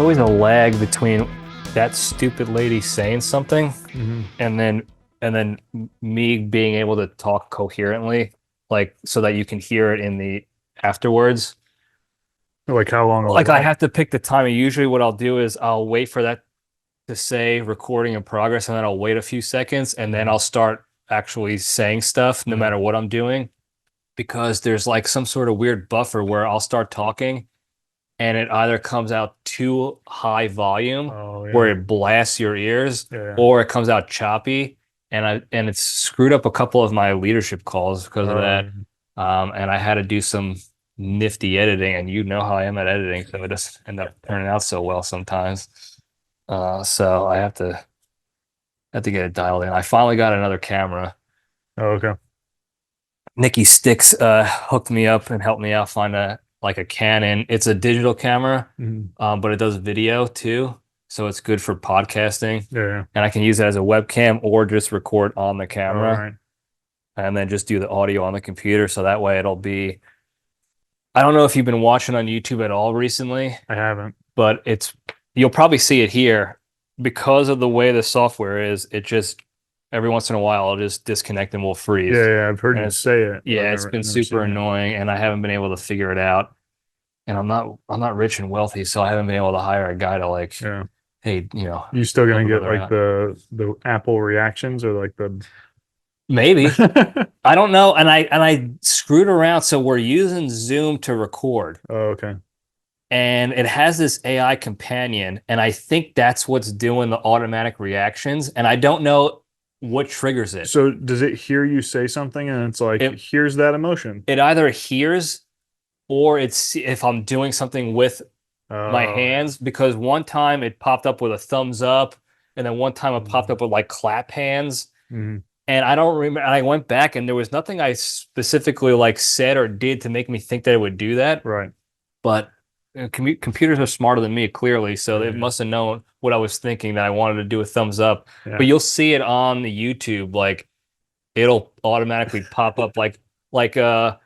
always a lag between that stupid lady saying something and then me being able to talk coherently, like so that you can hear it in the afterwards. Like how long? Like I have to pick the time. And usually what I'll do is I'll wait for that to say recording in progress, and then I'll wait a few seconds, and then I'll start actually saying stuff no matter what I'm doing, because there's like some sort of weird buffer where I'll start talking and it either comes out too high volume where it blasts your ears, or it comes out choppy, and it's screwed up a couple of my leadership calls because of that. And I had to do some nifty editing, and you know how I am at editing, so it doesn't end up turning out so well sometimes. So I have to get it dialed in. I finally got another camera. Oh, okay. Nikki Sticks hooked me up and helped me out find a Canon. It's a digital camera, but it does video too, so it's good for podcasting. And I can use it as a webcam or just record on the camera, and then just do the audio on the computer. So that way it'll be. I don't know if you've been watching on YouTube at all recently. I haven't, but you'll probably see it here because of the way the software is. It just every once in a while I'll just disconnect and we'll freeze. Yeah, I've heard you say it. Yeah, it's been super annoying, and I haven't been able to figure it out. And I'm not rich and wealthy, so I haven't been able to hire a guy to hey, You still gonna get like the Apple reactions, or like the maybe I don't know. And I screwed around, so we're using Zoom to record. Oh, okay. And it has this AI companion, and I think that's what's doing the automatic reactions, and I don't know what triggers it. So does it hear you say something and it's like, here's that emotion? It either hears, or it's if I'm doing something with my hands, because one time it popped up with a thumbs up, and then one time it popped up with like clap hands. And I don't remember. And I went back, and there was nothing I specifically like said or did to make me think that it would do that. Right. But computers are smarter than me, clearly, so they must have known what I was thinking, that I wanted to do a thumbs up. But you'll see it on the YouTube, like it'll automatically pop up like a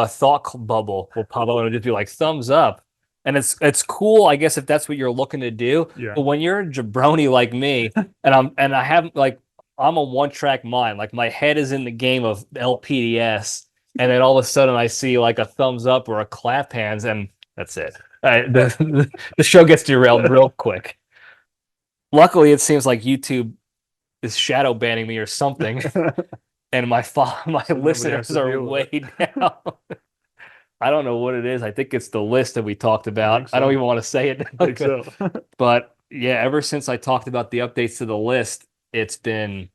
thought bubble will pop up, and it'll just be like thumbs up. And it's cool, I guess, if that's what you're looking to do. But when you're a jabroni like me, I'm a one-track mind. Like my head is in the game of LPDS, and then all of a sudden I see like a thumbs up or a clap hands, and that's it. The show gets derailed real quick. Luckily, it seems like YouTube is shadow banning me or something, and my listeners are way down. I don't know what it is. I think it's the list that we talked about. I don't even want to say it. I think so. But yeah, ever since I talked about the updates to the list, it's been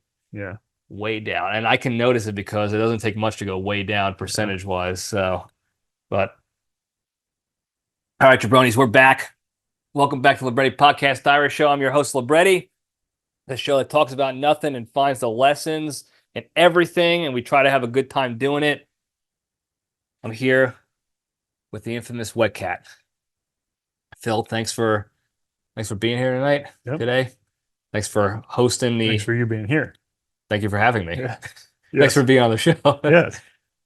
way down, and I can notice it because it doesn't take much to go way down percentage-wise. So, but all right, jabronis, we're back. Welcome back to Libretti Podcast Diary Show. I'm your host, Libretti, the show that talks about nothing and finds the lessons in everything, and we try to have a good time doing it. I'm here with the infamous Wet Cat. Phil, thanks for being here tonight, today. Thanks for hosting the... Thanks for you being here. Thank you for having me. Thanks for being on the show. Yes.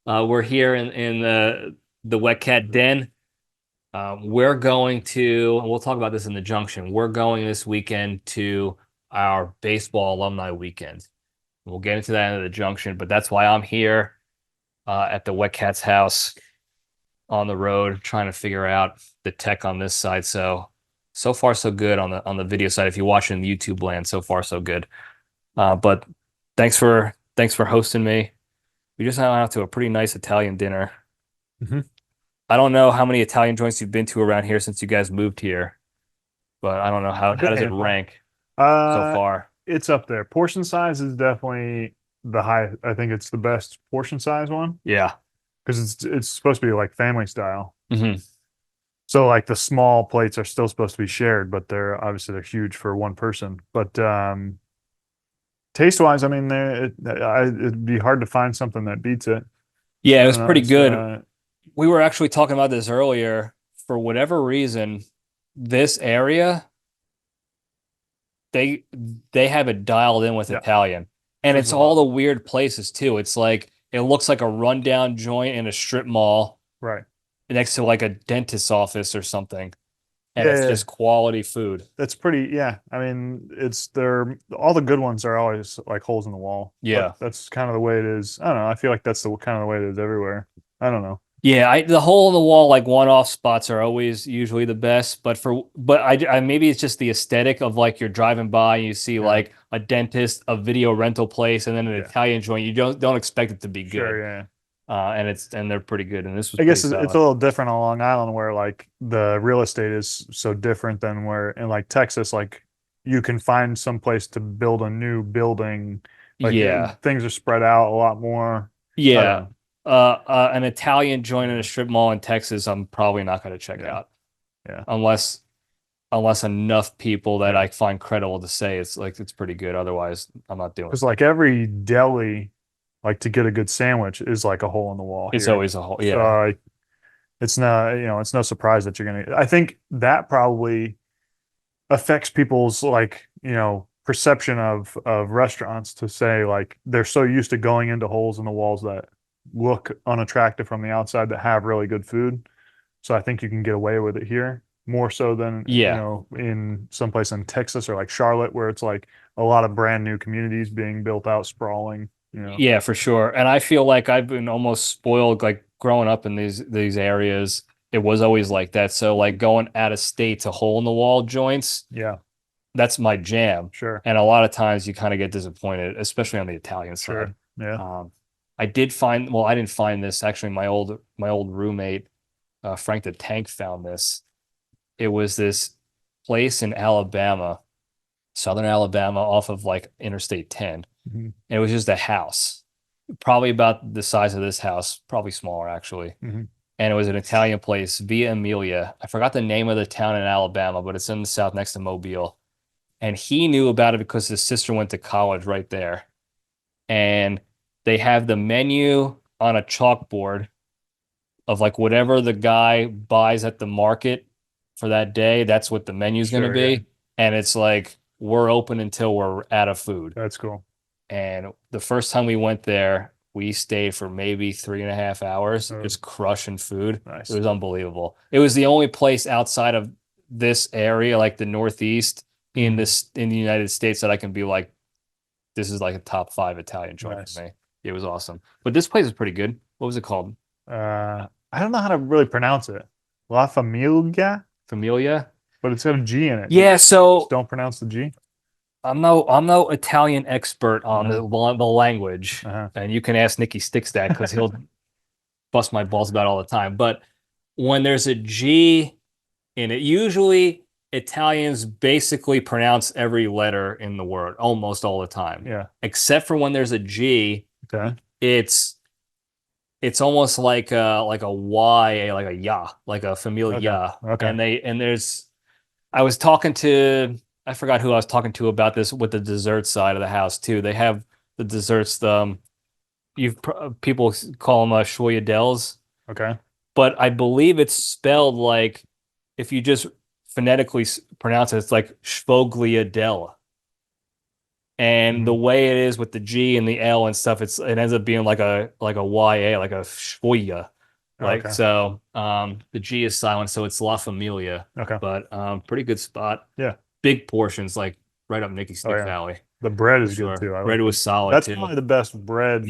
We're here in the Wet Cat Den. We're going to, and we'll talk about this in the junction, we're going this weekend to our baseball alumni weekend. We'll get into that in the junction, but that's why I'm here at the Wet Cat's house on the road, trying to figure out the tech on this side. So far so good on the video side. If you're watching YouTube land, so far so good. But thanks for hosting me. We just went out to a pretty nice Italian dinner. I don't know how many Italian joints you've been to around here since you guys moved here, but I don't know how does it rank so far. It's up there. Portion size is definitely the high. I think it's the best portion size one. Yeah, because it's supposed to be like family style. So like the small plates are still supposed to be shared, but they're huge for one person. But taste wise, I mean, it'd be hard to find something that beats it. Yeah, it was pretty good. We were actually talking about this earlier. For whatever reason, this area, they have it dialed in with Italian, and it's all the weird places too. It's like it looks like a rundown joint in a strip mall, right, next to like a dentist's office or something. and it's just quality food. That's pretty. Yeah, I mean, all the good ones are always like holes in the wall. Yeah, but that's kind of the way it is. I don't know. I feel like that's the kind of the way it is everywhere. I don't know. Yeah, the hole in the wall, like one-off spots are always usually the best, but I maybe it's just the aesthetic of like you're driving by and you see like a dentist, a video rental place, and then an Italian joint. You don't expect it to be good. Sure, yeah. And they're pretty good. And this was I guess it's a little different on Long Island where like the real estate is so different than where in like Texas, like you can find some place to build a new building. Like things are spread out a lot more. Yeah. An Italian joint in a strip mall in Texas, I'm probably not going to check out. Yeah. Unless enough people that I find credible to say it's pretty good. Otherwise, I'm not doing it. Because like every deli, like to get a good sandwich is like a hole in the wall. It's always a hole. Yeah. It's not, it's no surprise that you're I think that probably affects people's like, perception of restaurants to say like they're so used to going into holes in the walls that look unattractive from the outside that have really good food. So I think you can get away with it here more so than in someplace in Texas or like Charlotte where it's like a lot of brand new communities being built out, sprawling. Yeah, for sure. And I feel like I've been almost spoiled, like growing up in these areas. It was always like that. So like going out of state to hole in the wall joints. Yeah. That's my jam. Sure. And a lot of times you kind of get disappointed, especially on the Italian side. Sure. Yeah. I didn't find this actually. My old roommate, Frank the Tank, found this. It was this place in Alabama, southern Alabama, off of like Interstate 10. Mm-hmm. And it was just a house, probably about the size of this house, probably smaller actually. Mm-hmm. And it was an Italian place, Via Emilia. I forgot the name of the town in Alabama, but it's in the south next to Mobile. And he knew about it because his sister went to college right there. And they have the menu on a chalkboard of like whatever the guy buys at the market for that day. That's what the menu's going to be. Yeah. And it's like, we're open until we're out of food. That's cool. And the first time we went there, we stayed for maybe 3.5 hours, just crushing food. Nice. It was unbelievable. It was the only place outside of this area, like the Northeast in the United States, that I can be like, this is like a top 5 Italian joint for me. It was awesome. But this place is pretty good. What was it called? I don't know how to really pronounce it. La Familia? Familia? But it's got a G in it. Yeah, so just don't pronounce the G. I'm no Italian expert on the language, and you can ask Nicky Sticks that because he'll bust my balls about it all the time. But when there's a G in it, usually Italians basically pronounce every letter in the word almost all the time. Yeah, except for when there's a G. Okay, it's almost like a Y, like a ya, like a familia. Okay. And I was talking to. I forgot who I was talking to about this with the dessert side of the house too. They have the desserts. People call them shoyadels. Okay. But I believe it's spelled like, if you just phonetically pronounce it, it's like Svogliadel. And the way it is with the G and the L and stuff, it ends up being like a YA, like a Shoya. So the G is silent, so it's La Familia. Okay. But pretty good spot. Yeah. Big portions, like right up Nicky Stick Valley. The bread is good too. Bread was solid. That's probably the best bread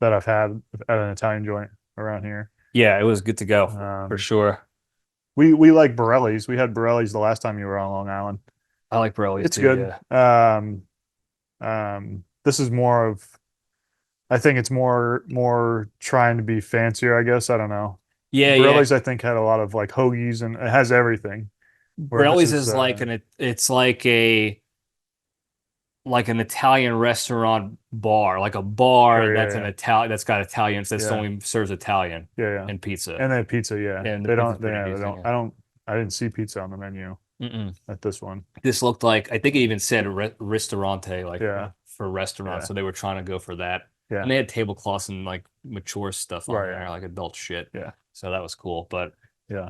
that I've had at an Italian joint around here. Yeah, it was good to go for sure. We like Borelli's. We had Borelli's the last time you were on Long Island. I like Borelli's. It's good. Yeah. This is more of, I think it's more trying to be fancier, I guess. I don't know. Yeah, Borelli's I think had a lot of like hoagies and it has everything. Borelli's is like it's like an Italian restaurant bar, like a bar that's an Italian that's got Italians that only serves Italian. Yeah. And pizza. And they have pizza, yeah. And they don't. I didn't see pizza on the menu at this one. This looked like, I think it even said ristorante, like for restaurant. Yeah. So they were trying to go for that. Yeah. And they had tablecloths and like mature stuff on there, like adult shit. Yeah. So that was cool. But yeah.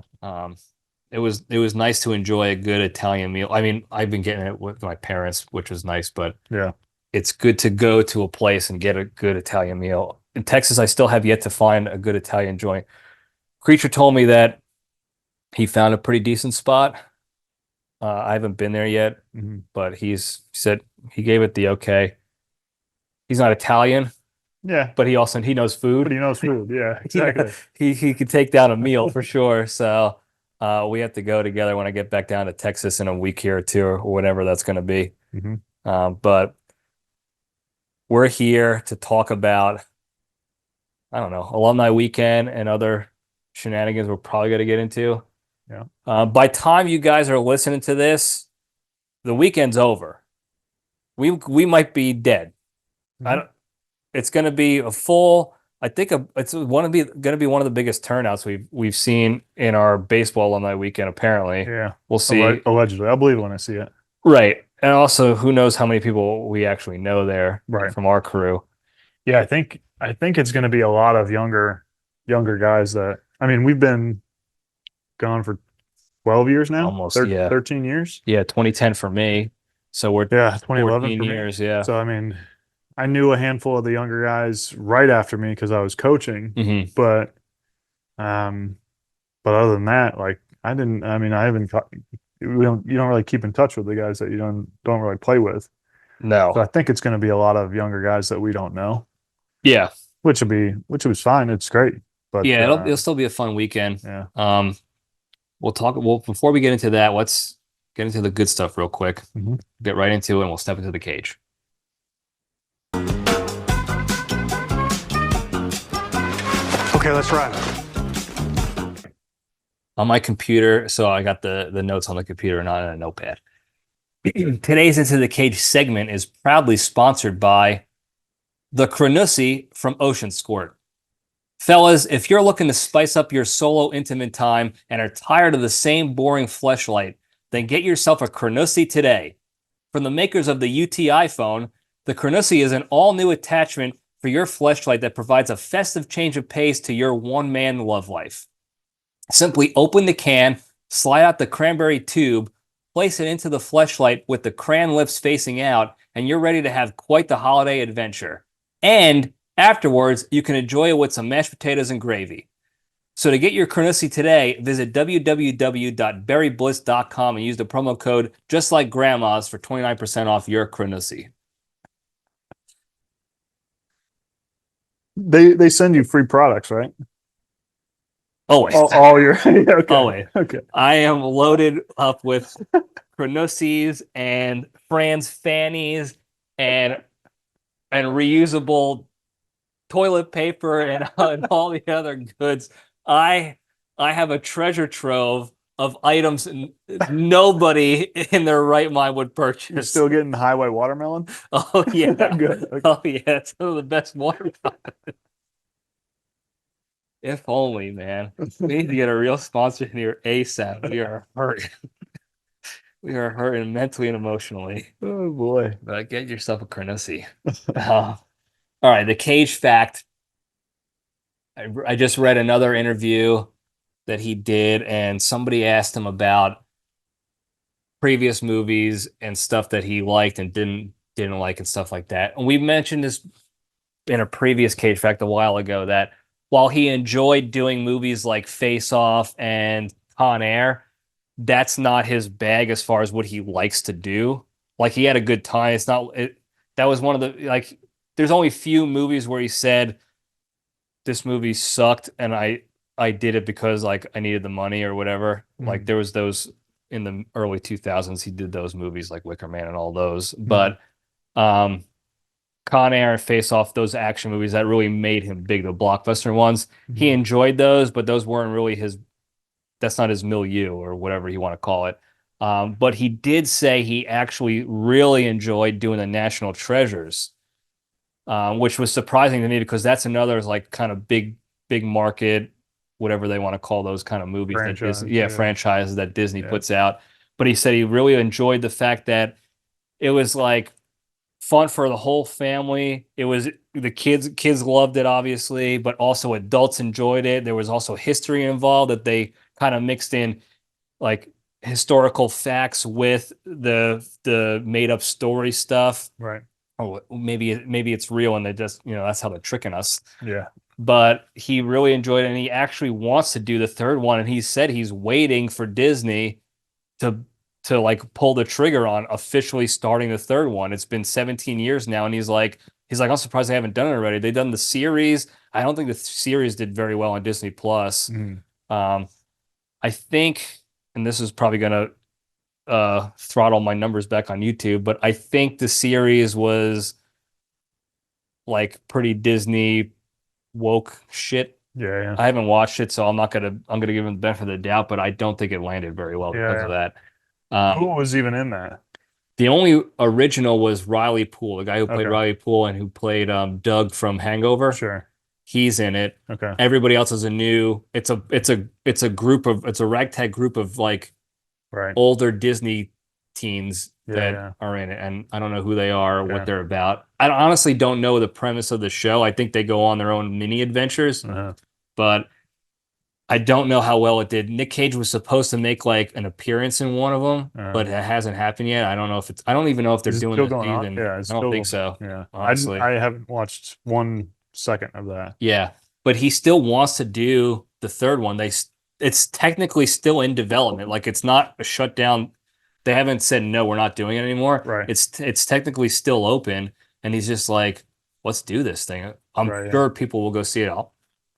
It was nice to enjoy a good Italian meal. I mean, I've been getting it with my parents, which was nice, but it's good to go to a place and get a good Italian meal. In Texas, I still have yet to find a good Italian joint. Creature told me that he found a pretty decent spot. I haven't been there yet, but he said he gave it the okay. He's not Italian. Yeah. But he knows food. But he knows food. Yeah, exactly. He could take down a meal for sure. So we have to go together when I get back down to Texas in a week here or two or whatever that's going to be. But we're here to talk about, I don't know, alumni weekend and other shenanigans we're probably going to get into. Yeah. By time you guys are listening to this, the weekend's over. We might be dead. It's going to be a full. I think it's going to be one of the biggest turnouts we've seen in our baseball alumni weekend. Apparently, yeah, we'll see. Allegedly, I'll believe it when I see it. Right, and also who knows how many people we actually know there from our crew. Yeah, I think it's going to be a lot of younger guys that. I mean, we've been gone for 12 years now, almost 13 years. Yeah, 2010 for me. So we're 2011 for years. Me. Yeah. So I mean, I knew a handful of the younger guys right after me because I was coaching, but other than that, like I haven't. You don't really keep in touch with the guys that you don't really play with. No. So I think it's going to be a lot of younger guys that we don't know. Yeah. Which was fine. It's gret. But yeah, it'll still be a fun weekend. Yeah. Before we get into that, let's get into the good stuff real quick. Get right into it and we'll step into the cage. Okay, let's ride. On my computer, so I got the notes on the computer, not in a notepad. Today's Into the Cage segment is proudly sponsored by the Cronussi from Ocean Squirt. Fellas, if you're looking to spice up your solo intimate time and are tired of the same boring fleshlight, then get yourself a Cronussi today. From the makers of the UT iPhone, the Cronussi is an all-new attachment for your fleshlight that provides a festive change of pace to your one-man love life. Simply open the can, slide out the cranberry tube, place it into the fleshlight with the cran lips facing out, and you're ready to have quite the holiday adventure. And afterwards, you can enjoy it with some mashed potatoes and gravy. So to get your Cronussi today, visit www.berrybliss.com and use the promo code JustLikeGrandma's for 29% off your Cronussi. They send you free products, right? Always. All your okay. Always. Okay. I am loaded up with Cronussis and Fran's fannies and reusable toilet paper and all the other goods. I have a treasure trove of items nobody in their right mind would purchase. You're still getting highway watermelon? Oh yeah. Good. Okay. Oh yeah, it's some of the best watermelon. If only, man. We need to get a real sponsor in here ASAP. We are hurting. We are hurting mentally and emotionally. Oh boy. But get yourself a Cronussi. All right, the cage fact. I just read another interview that he did, and somebody asked him about previous movies and stuff that he liked and didn't like and stuff like that. And we mentioned this in a previous cage fact a while ago that while he enjoyed doing movies like Face Off and Con Air, that's not his bag as far as what he likes to do. Like he had a good time. That was one of the, like, there's only few movies where he said this movie sucked and I did it because like I needed the money or whatever. Like there was those in the early 2000s, he did those movies like Wicker Man and all those. But Con Air and Face Off, those action movies that really made him big, the blockbuster ones. He enjoyed those, but those weren't really that's not his milieu or whatever you want to call it. But he did say he actually really enjoyed doing the National Treasures, which was surprising to me because that's another like kind of big market, whatever they want to call those kind of movies. Franchises that Disney puts out. But he said he really enjoyed the fact that it was like fun for the whole family. It was the kids loved it obviously, but also adults enjoyed it. There was also history involved that they kind of mixed in like historical facts with the made up story stuff. Right. Oh, maybe it's real and they just, that's how they're tricking us. Yeah. But he really enjoyed it and he actually wants to do the third one. And he said he's waiting for Disney to to like pull the trigger on officially starting the third one. It's been 17 years now, and he's like, I'm surprised they haven't done it already. They've done the series. I don't think the series did very well on Disney Plus. I think, and this is probably gonna throttle my numbers back on YouTube, but I think the series was like pretty Disney woke shit. Yeah. I haven't watched it, so I'm gonna give him the benefit of the doubt, but I don't think it landed very well because of that. Who was even in that? The only original was Riley Poole, the guy who played Okay. Riley Poole and who played Doug from Hangover. Sure. He's in it. Okay. Everybody else is a new. It's a ragtag group of like Right. older Disney teens that Yeah. are in it, and I don't know who they are or what they're about. I honestly don't know the premise of the show. I think they go on their own mini adventures, but I don't know how well it did. Nic Cage was supposed to make like an appearance in one of them, but it hasn't happened yet. I don't know if it's. I don't even know if they're doing still this going on? season. Yeah, I don't think so. Yeah, honestly, I haven't watched 1 second of that. Yeah, but he still wants to do the third one. It's technically still in development. Like it's not a shutdown. They haven't said no, we're not doing it anymore. Right. It's technically still open, and he's just like, let's do this thing. I'm sure people will go see it. I'm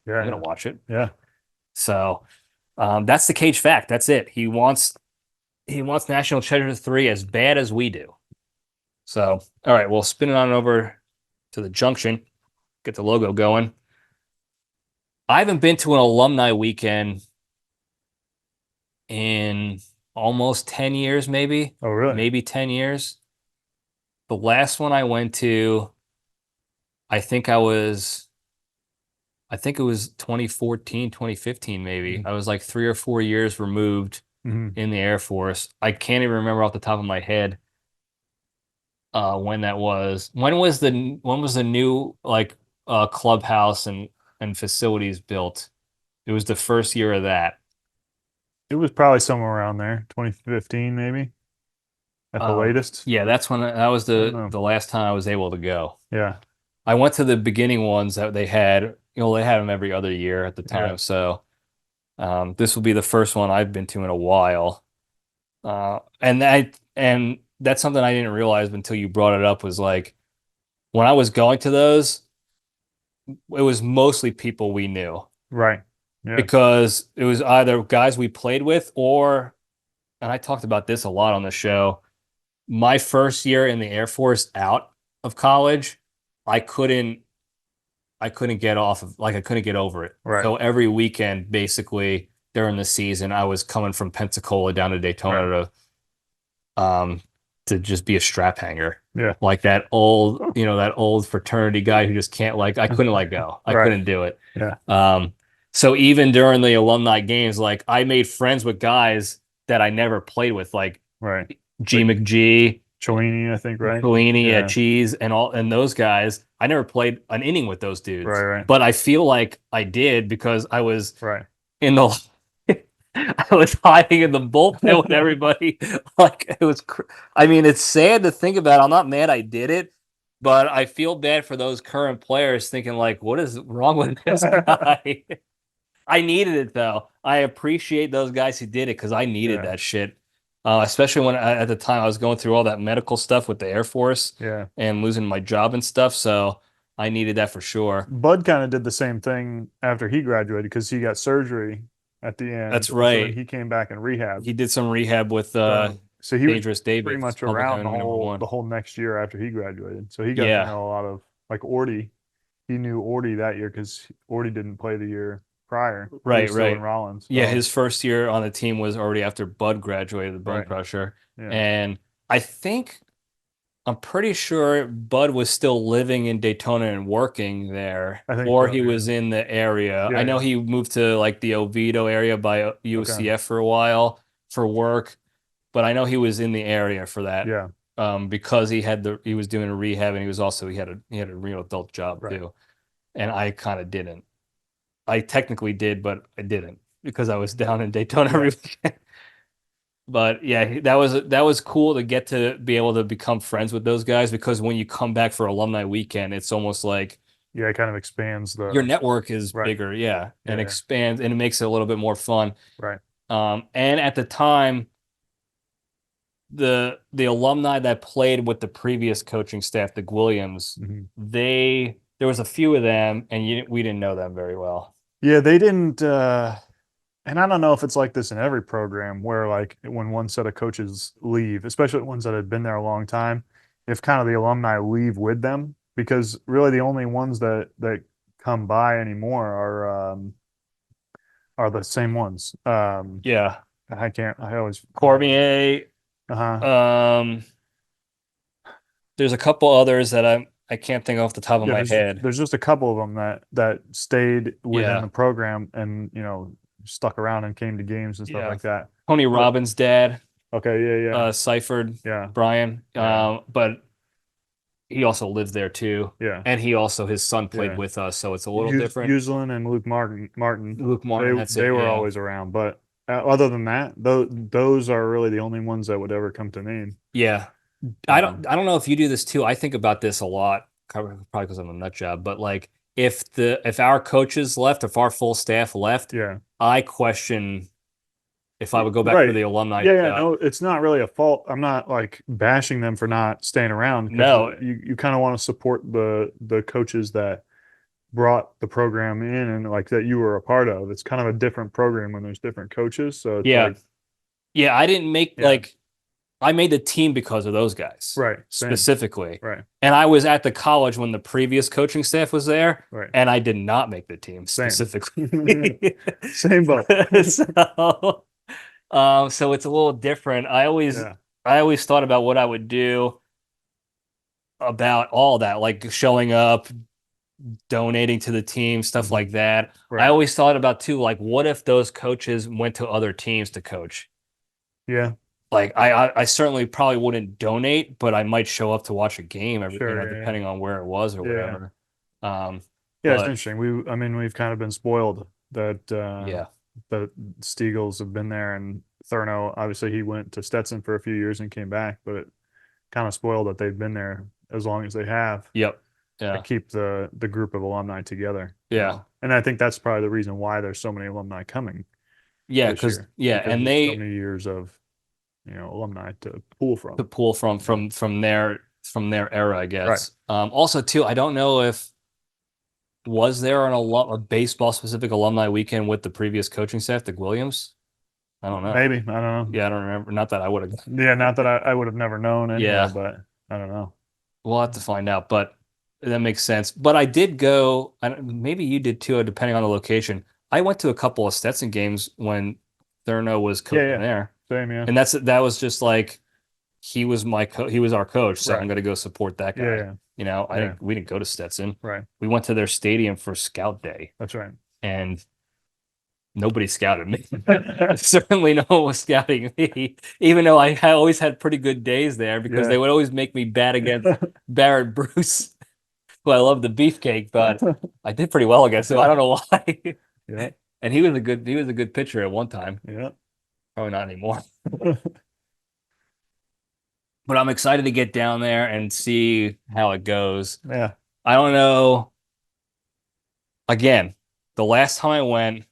gonna watch it. Yeah. So, that's the Cage fact. That's it. He wants National Treasure 3 as bad as we do. So, all right, we'll spin it on over to the Junction. Get the logo going. I haven't been to an alumni weekend in almost 10 years, maybe. Oh, really? Maybe 10 years. The last one I went to, I think it was 2014, 2015, maybe. I was like 3 or 4 years removed in the Air Force. I can't even remember off the top of my head when that was. When was the new like clubhouse and facilities built? It was the first year of that. It was probably somewhere around there, 2015 maybe, at the latest. Yeah, that was the last time I was able to go. Yeah. I went to the beginning ones that they had. They had them every other year at the time. Yeah. So this will be the first one I've been to in a while. And that's something I didn't realize until you brought it up, was like when I was going to those, it was mostly people we knew. Right. Yeah. Because it was either guys we played with or, and I talked about this a lot on the show, my first year in the Air Force out of college, I couldn't get off of, like, I couldn't get over it. Right. So every weekend, basically during the season, I was coming from Pensacola down to Daytona to just be a strap hanger. Yeah. Like that old, that old fraternity guy who just can't, like, I couldn't let go. I couldn't do it. Yeah. So even during the alumni games, like I made friends with guys that I never played with, like G McG, Cellini, I think, right? Cellini, Cheese, and those guys. I never played an inning with those dudes. Right. But I feel like I did because I was in the I was hiding in the bullpen with everybody. Like it was. I mean, it's sad to think about. I'm not mad I did it, but I feel bad for those current players thinking like, what is wrong with this guy? I needed it though. I appreciate those guys who did it because I needed that shit. Especially when at the time I was going through all that medical stuff with the Air Force and losing my job and stuff. So I needed that for sure. Bud kind of did the same thing after he graduated because he got surgery at the end. That's right. So he came back and rehabbed. He did some rehab with so he Dangerous was David, pretty much around the whole next year after he graduated. So he got to know a lot of, like, Orty. He knew Orty that year because Orty didn't play the year prior. Right. In Rollins. Yeah, his first year on the team was already after Bud graduated, the Bone Crusher. Yeah. And I'm pretty sure Bud was still living in Daytona and working there, or he was in the area. I know he moved to like the Oviedo area by UCF for a while for work, but I know he was in the area for that. Yeah. Because he was doing a rehab, and he had a real adult job too. And I kind of didn't. I technically did, but I didn't because I was down in Daytona every weekend. But yeah, that was cool to get to be able to become friends with those guys, because when you come back for alumni weekend, it's almost like it kind of expands your network is bigger, and expands, and it makes it a little bit more fun. Right. And at the time, the alumni that played with the previous coaching staff, the Williams, there was a few of them, and we didn't know them very well. Yeah, they didn't. And I don't know if it's like this in every program where, like, when one set of coaches leave, especially ones that had been there a long time, if kind of the alumni leave with them, because really the only ones that come by anymore are the same ones. Yeah, I always Cormier. There's a couple others that I can't think off the top of my head. There's just a couple of them that stayed within the program and stuck around and came to games and stuff like that. Tony Robbins' dad. Okay, yeah. Seifert. Yeah. Brian. But he also lived there too. Yeah. And his son played with us, so it's a little different. Uselin and Luke Martin. They were always around, but other than that, those are really the only ones that would ever come to name. Yeah. I don't know if you do this too. I think about this a lot, probably because I'm a nut job, but like if our coaches left, if our full staff left, I question if I would go back to the alumni. No, it's not really a fault. I'm not like bashing them for not staying around. No, you kind of want to support the coaches that brought the program in and like that you were a part of. It's kind of a different program when there's different coaches. So it's I didn't make I made the team because of those guys. Right. Specifically. Right. And I was at the college when the previous coaching staff was there. Right. And I did not make the team specifically. Same boat. So it's a little different. I always thought about what I would do about all that, like showing up, donating to the team, stuff like that. Right. I always thought about too, like, what if those coaches went to other teams to coach? Yeah. Like I certainly probably wouldn't donate, but I might show up to watch a game depending on where it was or whatever. It's interesting. We've kind of been spoiled that the Stiegels have been there, and Thurno, obviously he went to Stetson for a few years and came back, but it kind of spoiled that they've been there as long as they have. Yep. Yeah. To keep the group of alumni together. Yeah. And I think that's probably the reason why there's so many alumni coming. Yeah, because so many years of alumni to pull from their era, I guess. Right. Also too, I don't know if was there a baseball specific alumni weekend with the previous coaching staff, the Williams? I don't know. Maybe. I don't know. Yeah, I don't remember. Not that I would have. Yeah, not that I would have never known anyway, but I don't know. We'll have to find out, but that makes sense. But I did go, maybe you did too, depending on the location. I went to a couple of Stetson games when Thurno was coaching there. Same, yeah. And that was just like he was our coach, so I'm going to go support that guy. Yeah. We didn't go to Stetson. Right. We went to their stadium for Scout Day. That's right. And nobody scouted me. Certainly no one was scouting me, even though I always had pretty good days there because they would always make me bat against Barrett Bruce, who I love the beefcake, but I did pretty well against him. I don't know why. Yeah. And he was a good pitcher at one time. Yeah. Probably not anymore. But I'm excited to get down there and see how it goes. Yeah. I don't know. Again, the last time I went,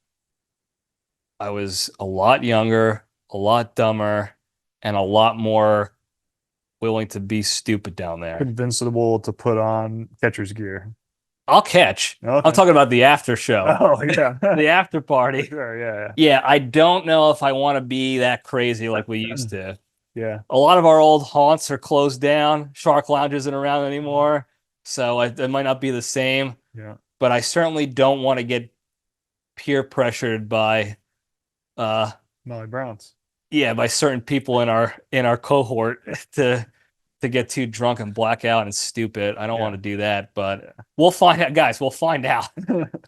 I was a lot younger, a lot dumber, and a lot more willing to be stupid down there. Invincible to put on catcher's gear. I'll catch. Okay. I'm talking about the after show. Oh, yeah. The after party. Sure, yeah. Yeah, I don't know if I want to be that crazy like we used to. Yeah. A lot of our old haunts are closed down. Shark Lounge isn't around anymore. So it might not be the same. Yeah. But I certainly don't want to get peer pressured by Molly Browns. Yeah, by certain people in our cohort to get too drunk and black out and stupid. I don't want to do that, but we'll find out, guys. We'll find out.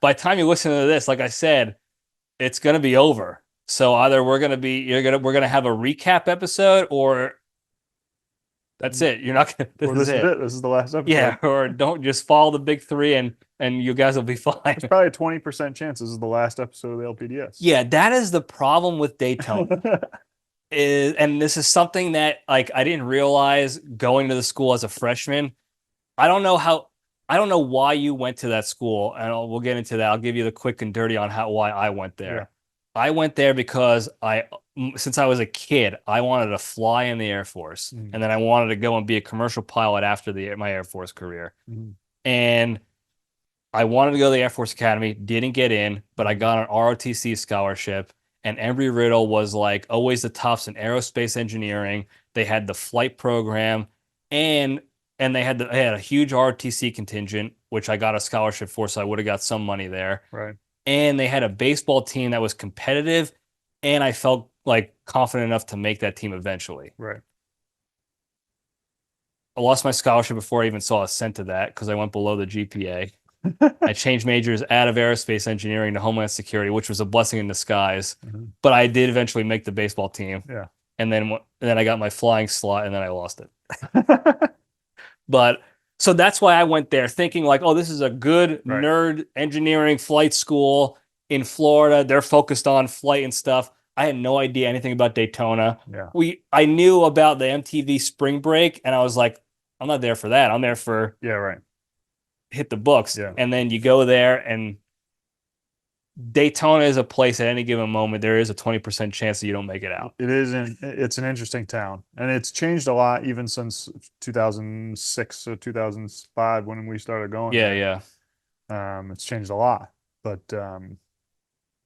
By the time you listen to this, like I said, it's going to be over. So either we're going to have a recap episode, or that's it. You're not going to. This is it. This is the last episode. Yeah, or don't just follow the big three and you guys will be fine. It's probably a 20% chance this is the last episode of the LPDS. Yeah, that is the problem with Daytona. And this is something that like I didn't realize going to the school as a freshman. I don't know why you went to that school, and we'll get into that. I'll give you the quick and dirty on why I went there. Yeah. I went there because I since I was a kid, I wanted to fly in the Air Force, and then I wanted to go and be a commercial pilot after my Air Force career. And I wanted to go to the Air Force Academy, didn't get in, but I got an ROTC scholarship. And Embry-Riddle was like always the tops in aerospace engineering. They had the flight program, and they had a huge ROTC contingent, which I got a scholarship for, so I would have got some money there. Right. And they had a baseball team that was competitive, and I felt like confident enough to make that team eventually. Right. I lost my scholarship before I even saw a cent of that because I went below the GPA. I changed majors out of aerospace engineering to Homeland Security, which was a blessing in disguise. But I did eventually make the baseball team. Yeah. And then I got my flying slot, and then I lost it. But so that's why I went there thinking like, oh, this is a good nerd engineering flight school in Florida. They're focused on flight and stuff. I had no idea anything about Daytona. Yeah. I knew about the MTV Spring Break, and I was like, I'm not there for that. I'm there for hit the books. Yeah. And then you go there, and Daytona is a place at any given moment. There is a 20% chance that you don't make it out. It's an interesting town, and it's changed a lot even since 2006 or 2005 when we started going. Yeah. It's changed a lot, but well,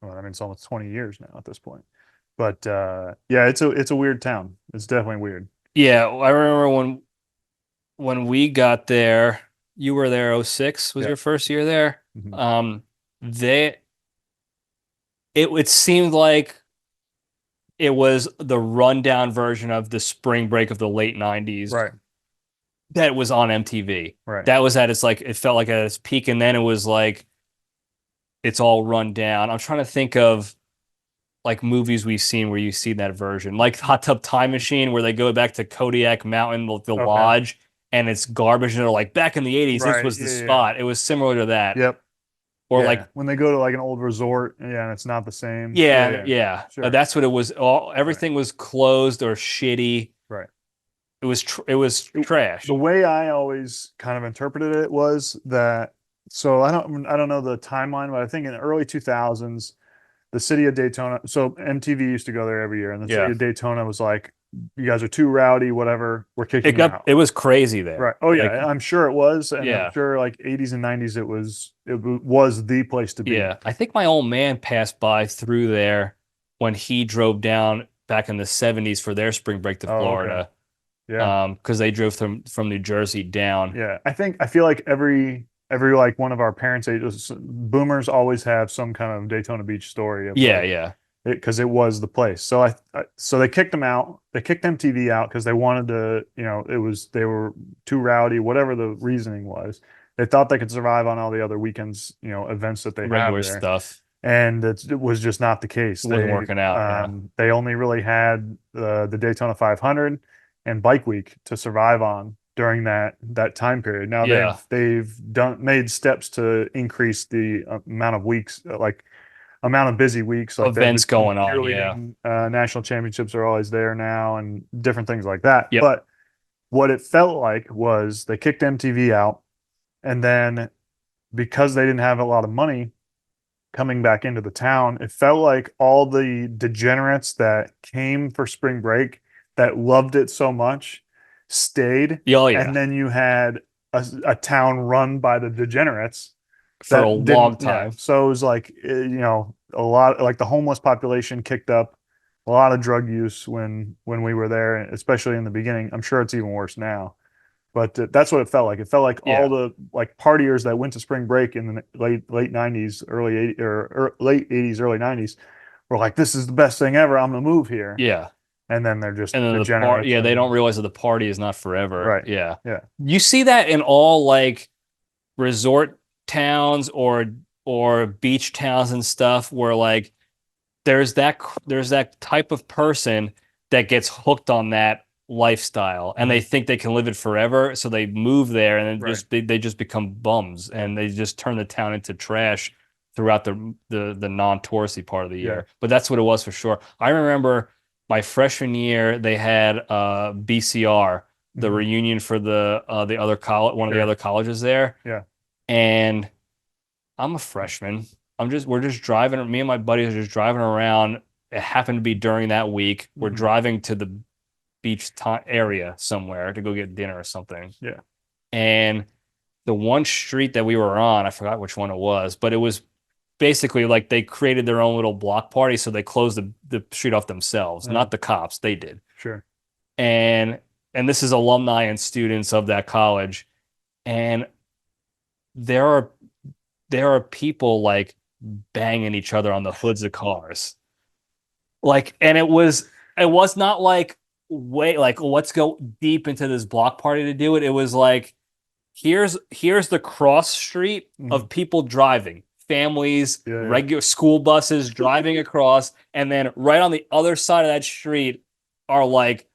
I mean, it's almost 20 years now at this point. But yeah, it's a weird town. It's definitely weird. Yeah, I remember when we got there. You were there 06 was your first year there. It seemed like it was the rundown version of the spring break of the late 90s. Right. That was on MTV. Right. That was at its like, it felt like at its peak, and then it was like it's all run down. I'm trying to think of like movies we've seen where you see that version. Like Hot Tub Time Machine, where they go back to Kodiak Mountain, the lodge, and it's garbage, and they're like, back in the 80s, this was the spot. Yeah. It was similar to that. Yep. Or like when they go to like an old resort, and it's not the same. Yeah. Sure. That's what it was. Everything was closed or shitty. Right. It was trash. The way I always kind of interpreted it was that. So I don't know the timeline, but I think in the early 2000s, the city of Daytona. So MTV used to go there every year, and the city of Daytona was like, you guys are too rowdy, whatever, we're kicking you out. It was crazy there. Right. Oh yeah, like, I'm sure it was. And I'm sure like 80s and 90s it was the place to be. Yeah. I think my old man passed by through there when he drove down back in the 70s for their spring break to Florida. Okay. Yeah. Because they drove from New Jersey down. Yeah. I feel like every like one of our parents' ages, boomers always have some kind of Daytona Beach story. Yeah. Because it was the place. So so they kicked them out. They kicked MTV out because they wanted to, they were too rowdy, whatever the reasoning was. They thought they could survive on all the other weekends, events that they had regular there. Stuff. And it was just not the case. It wasn't working out. They only really had the Daytona 500 and Bike Week to survive on during that time period. Now they've made steps to increase the amount of weeks, amount of busy weeks, like events going on. National championships are always there now, and different things like that. Yep. But what it felt like was they kicked MTV out, and then because they didn't have a lot of money coming back into the town, it felt like all the degenerates that came for spring break that loved it so much stayed. And then you had a town run by the degenerates for a long time. So it was like, a lot, like the homeless population kicked up, a lot of drug use when we were there, especially in the beginning. I'm sure it's even worse now, but that's what it felt like. It felt like all the like partiers that went to spring break in the late 90s, early 80s, or late 80s, early 90s were like, this is the best thing ever. I'm going to move here. Yeah. And then they're just degenerates. They don't realize that the party is not forever. Right. Yeah. Yeah. You see that in all like resort towns or beach towns and stuff where like there's that type of person that gets hooked on that lifestyle and they think they can live it forever, so they move there and then they just become bums and they just turn the town into trash throughout the non-touristy part of the year. But that's what it was for sure. I remember my freshman year they had BCR, the reunion for the other college, one of the other colleges there. Yeah. And I'm a freshman. We're just driving. Me and my buddies are just driving around it happened to be during that week. We're driving to the beach area somewhere to go get dinner or something. Yeah. And the one street that we were on, I forgot which one it was, but it was basically like they created their own little block party. So they closed the street off themselves, not the cops. They did. Sure. And this is alumni and students of that college. And there are people like banging each other on the hoods of cars. Like, and it was not like, wait, like, let's go deep into this block party to do it. It was like, here's the cross street of people driving, families, regular school buses driving across, and then right on the other side of that street are like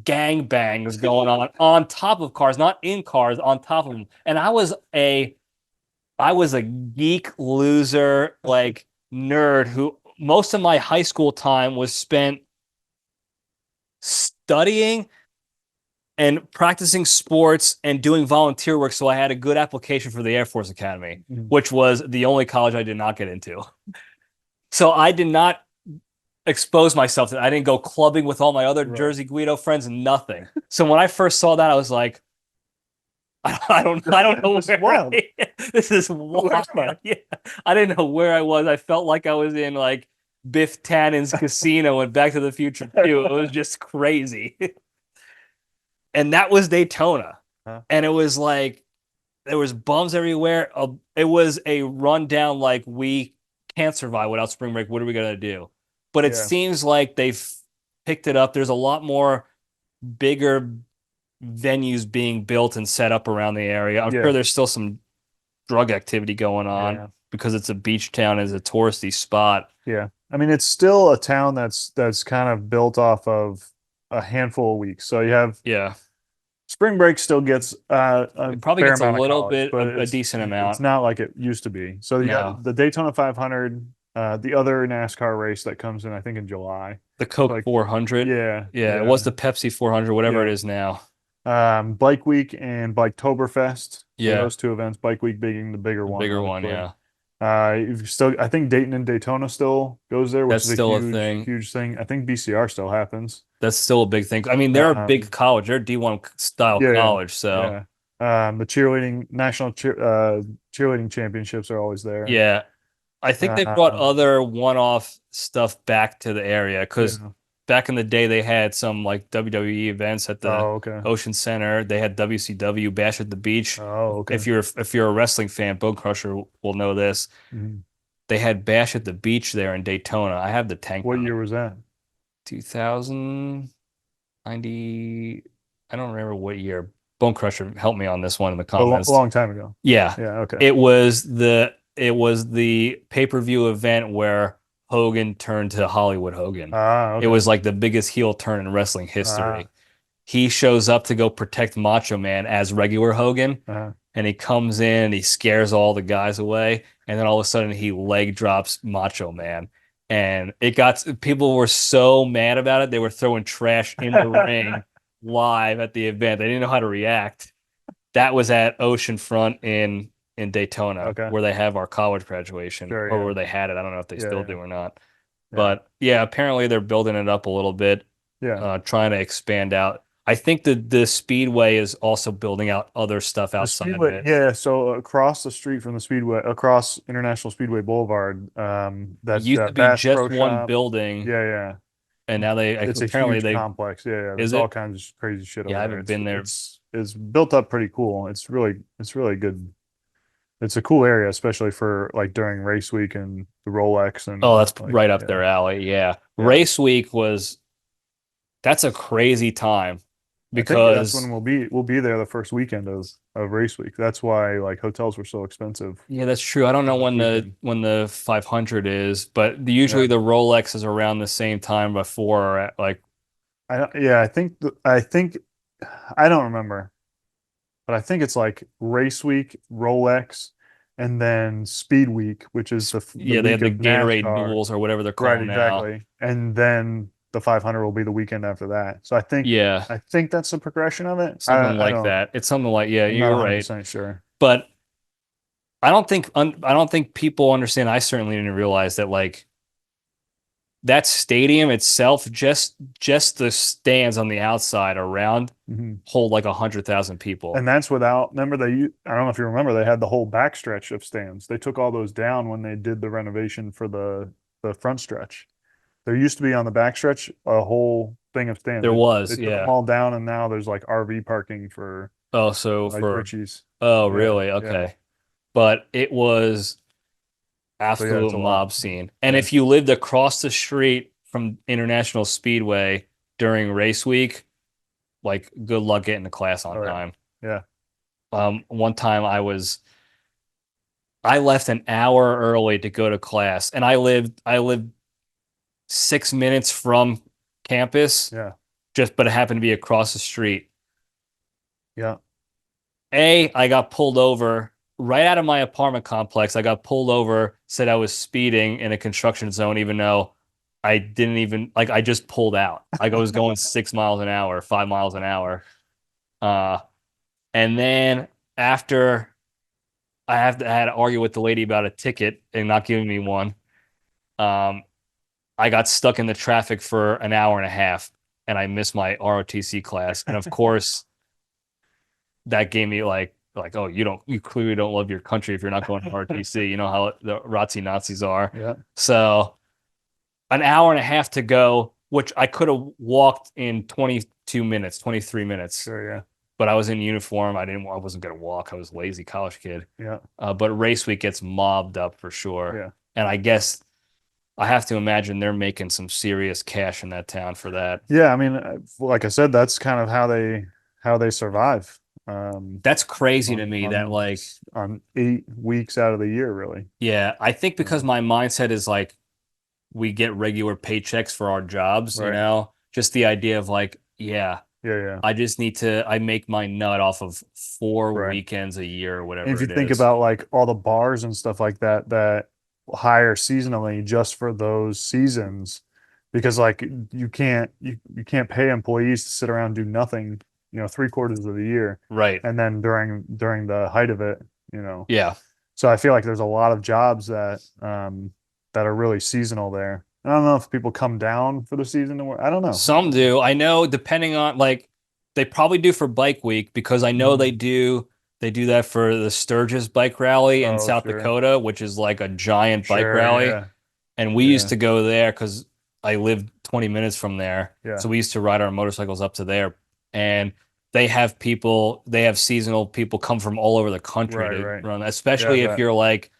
gang bangs going on top of cars, not in cars, on top of them. And I was a geek loser, like nerd who most of my high school time was spent studying and practicing sports and doing volunteer work. So I had a good application for the Air Force Academy, which was the only college I did not get into. So I did not expose myself to it. I didn't go clubbing with all my other Jersey Guido friends, nothing. So when I first saw that, I was like, I don't know. This is wild. This is wild. Yeah. I didn't know where I was. I felt like I was in like Biff Tannen's casino and Back to the Future 2. It was just crazy. And that was Daytona. And it was like, there was bums everywhere. It was a rundown, like, we can't survive without spring break. What are we going to do? But it seems like they've picked it up. There's a lot more bigger venues being built and set up around the area. I'm sure there's still some drug activity going on because it's a beach town, it's a touristy spot. Yeah. I mean, it's still a town that's kind of built off of a handful of weeks. So you have spring break still gets it probably gets a little bit, but a decent amount. It's not like it used to be. So you got the Daytona 500, the other NASCAR race that comes in, I think, in July. The Coke 400. Yeah. It was the Pepsi 400, whatever it is now. Bike Week and Biketoberfest. Yeah. Those two events, Bike Week being the bigger one. Bigger one, You've still, I think Dayton and Daytona still goes there, which That's is still a huge, thing. Huge thing. I think BCR still happens. That's still a big thing. I mean, they're a big college. They're D1 style college. So the cheerleading national cheerleading championships are always there. Yeah. I think they brought other one-off stuff back to the area because back in the day they had some like WWE events at the Ocean Center. They had WCW Bash at the Beach. If you're a wrestling fan, Bone Crusher will know this. They had Bash at the Beach there in Daytona. I have the tank. What year was that? 2090. I don't remember what year. Bone Crusher helped me on this one in the comments. A long time ago. Yeah. Okay. It was the pay-per-view event where Hogan turned to Hollywood Hogan. It was like the biggest heel turn in wrestling history. He shows up to go protect Macho Man as regular Hogan, and he comes in and he scares all the guys away, and then all of a sudden he leg drops Macho Man. And people were so mad about it, they were throwing trash in the ring live at the event. They didn't know how to react. That was at Oceanfront in Daytona, where they have our college graduation, or where they had it. I don't know if they still do or not. But apparently they're building it up a little bit, trying to expand out. I think the Speedway is also building out other stuff outside of it. Yeah, so across the street from the Speedway, across International Speedway Boulevard, that used to be Bass just Pro one Shop. building. Yeah. And now it's apparently a huge complex. Yeah. There's all kinds of crazy shit. Yeah, I haven't been there. It's built up pretty cool. It's really good. It's a cool area, especially for like during race week and the Rolex and that's right up their alley. Yeah. Race week that's a crazy time because that's when we'll be there the first weekend of race week. That's why like hotels were so expensive. Yeah, that's true. I don't know when the 500 is, but usually the Rolex is around the same time before like. I think I don't remember, but I think it's like race week, Rolex, and then speed week, which is the they have the Gatorade NASCAR. Duels or whatever they're called now. And then the 500 will be the weekend after that. So I think that's the progression of it. Something like that. It's something like you're right. Sure. But I don't think people understand. I certainly didn't realize that like that stadium itself, just the stands on the outside around hold like 100,000 people. And that's without, remember I don't know if you remember, they had the whole backstretch of stands. They took all those down when they did the renovation for the front stretch. There used to be on the backstretch a whole thing of stands. There was, they took them all down, and now there's like RV parking for so like for Richie's. Oh, really? Okay. Yeah. But it was absolute mob scene. And if you lived across the street from International Speedway during race week, like good luck getting to class on time. Yeah. One time I left an hour early to go to class, and I lived 6 minutes from campus. Yeah. But it happened to be across the street. Yeah. I got pulled over right out of my apartment complex. I got pulled over, said I was speeding in a construction zone, even though I didn't even, like, I just pulled out. Like, I was going 6 miles an hour, 5 miles an hour. And then after I had to argue with the lady about a ticket and not giving me one, I got stuck in the traffic for an hour and a half, and I missed my ROTC class. And of course, that gave me like, oh, you clearly don't love your country if you're not going to ROTC. You know how the ROTC Nazis are. Yeah. So an hour and a half to go, which I could have walked in 22 minutes, 23 minutes. Sure, yeah. But I was in uniform. I wasn't going to walk. I was a lazy college kid. Yeah. But race week gets mobbed up for sure. Yeah. And I guess I have to imagine they're making some serious cash in that town for that. Yeah, I mean, like I said, that's kind of how they survive. That's crazy to me that like on 8 weeks out of the year, really. Yeah, I think because my mindset is like we get regular paychecks for our jobs, Right. you know, just the idea of like, yeah, I just need to, I make my nut off of 4 weekends a year or whatever. And if you think about like all the bars and stuff like that that hire seasonally just for those seasons, because like you can't pay employees to sit around and do nothing, 3/4 of the year. Right. And then during the height of it, Yeah. So I feel like there's a lot of jobs that that are really seasonal there. I don't know if people come down for the season to work. I don't know. Some do. I know, depending on, like, they probably do for Bike Week, because I know they do that for the Sturgis Bike Rally in South Dakota, which is like a giant bike rally. Yeah. And we used to go there because I lived 20 minutes from there. Yeah. So we used to ride our motorcycles up to there. And they have seasonal people come from all over the country to run, especially if you're like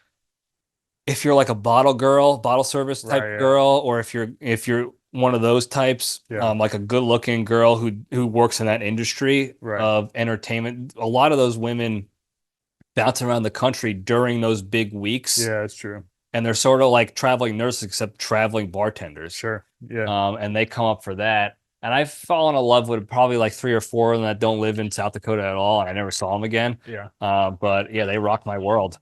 a bottle service type girl, or if you're one of those types, like a good looking girl who works in that industry of entertainment. A lot of those women bounce around the country during those big weeks. Yeah, that's true. And they're sort of like traveling nurses, except traveling bartenders. Sure. Yeah. And they come up for that. And I've fallen in love with probably like 3 or 4 of them that don't live in South Dakota at all. And I never saw them again. Yeah. But yeah, they rock my world.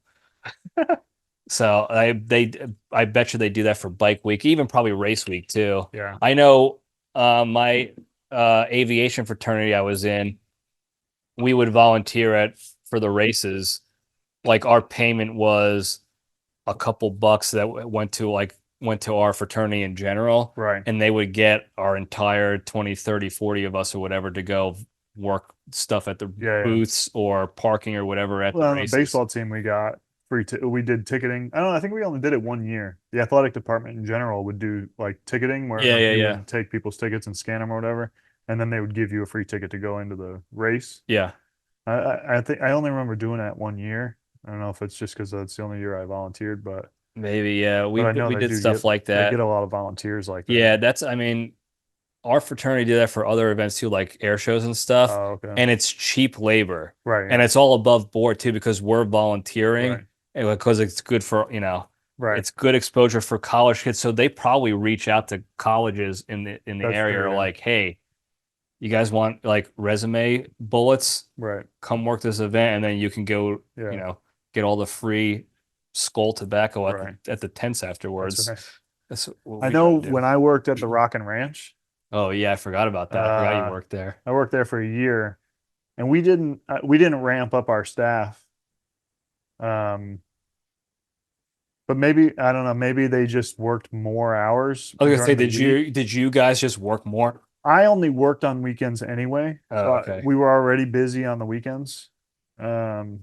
So I bet you they do that for Bike Week, even probably Race Week too. Yeah. I know my aviation fraternity I was in, we would volunteer for the races. Like our payment was a couple bucks that went to our fraternity in general. Right. And they would get our entire 20, 30, 40 of us or whatever to go work stuff at the booths or parking or whatever at the races. The baseball team, we got free. We did ticketing. I don't know. I think we only did it 1 year. The athletic department in general would do like ticketing, where you would take people's tickets and scan them or whatever, and then they would give you a free ticket to go into the race. Yeah. I think I only remember doing that 1 year. I don't know if it's just because that's the only year I volunteered, but maybe, yeah. We did stuff like that. They get a lot of volunteers like that. Yeah, I mean, our fraternity did that for other events too, like air shows and stuff. Oh, okay. And it's cheap labor. Right. And it's all above board too, because we're volunteering and because it's good for, it's good exposure for college kids. So they probably reach out to colleges in the area, like, hey, you guys want like resume bullets? Right. Come work this event, and then you can go, get all the free Skull tobacco at the tents afterwards. That's I know when I worked at the Rock and Ranch. Oh yeah, I forgot about that. I forgot you worked there. I worked there for a year, and we didn't ramp up our staff. But maybe I don't know. Maybe they just worked more hours I was gonna say, during the week. did you guys just work more? I only worked on weekends anyway, Oh, so okay. we were already busy on the weekends. Um,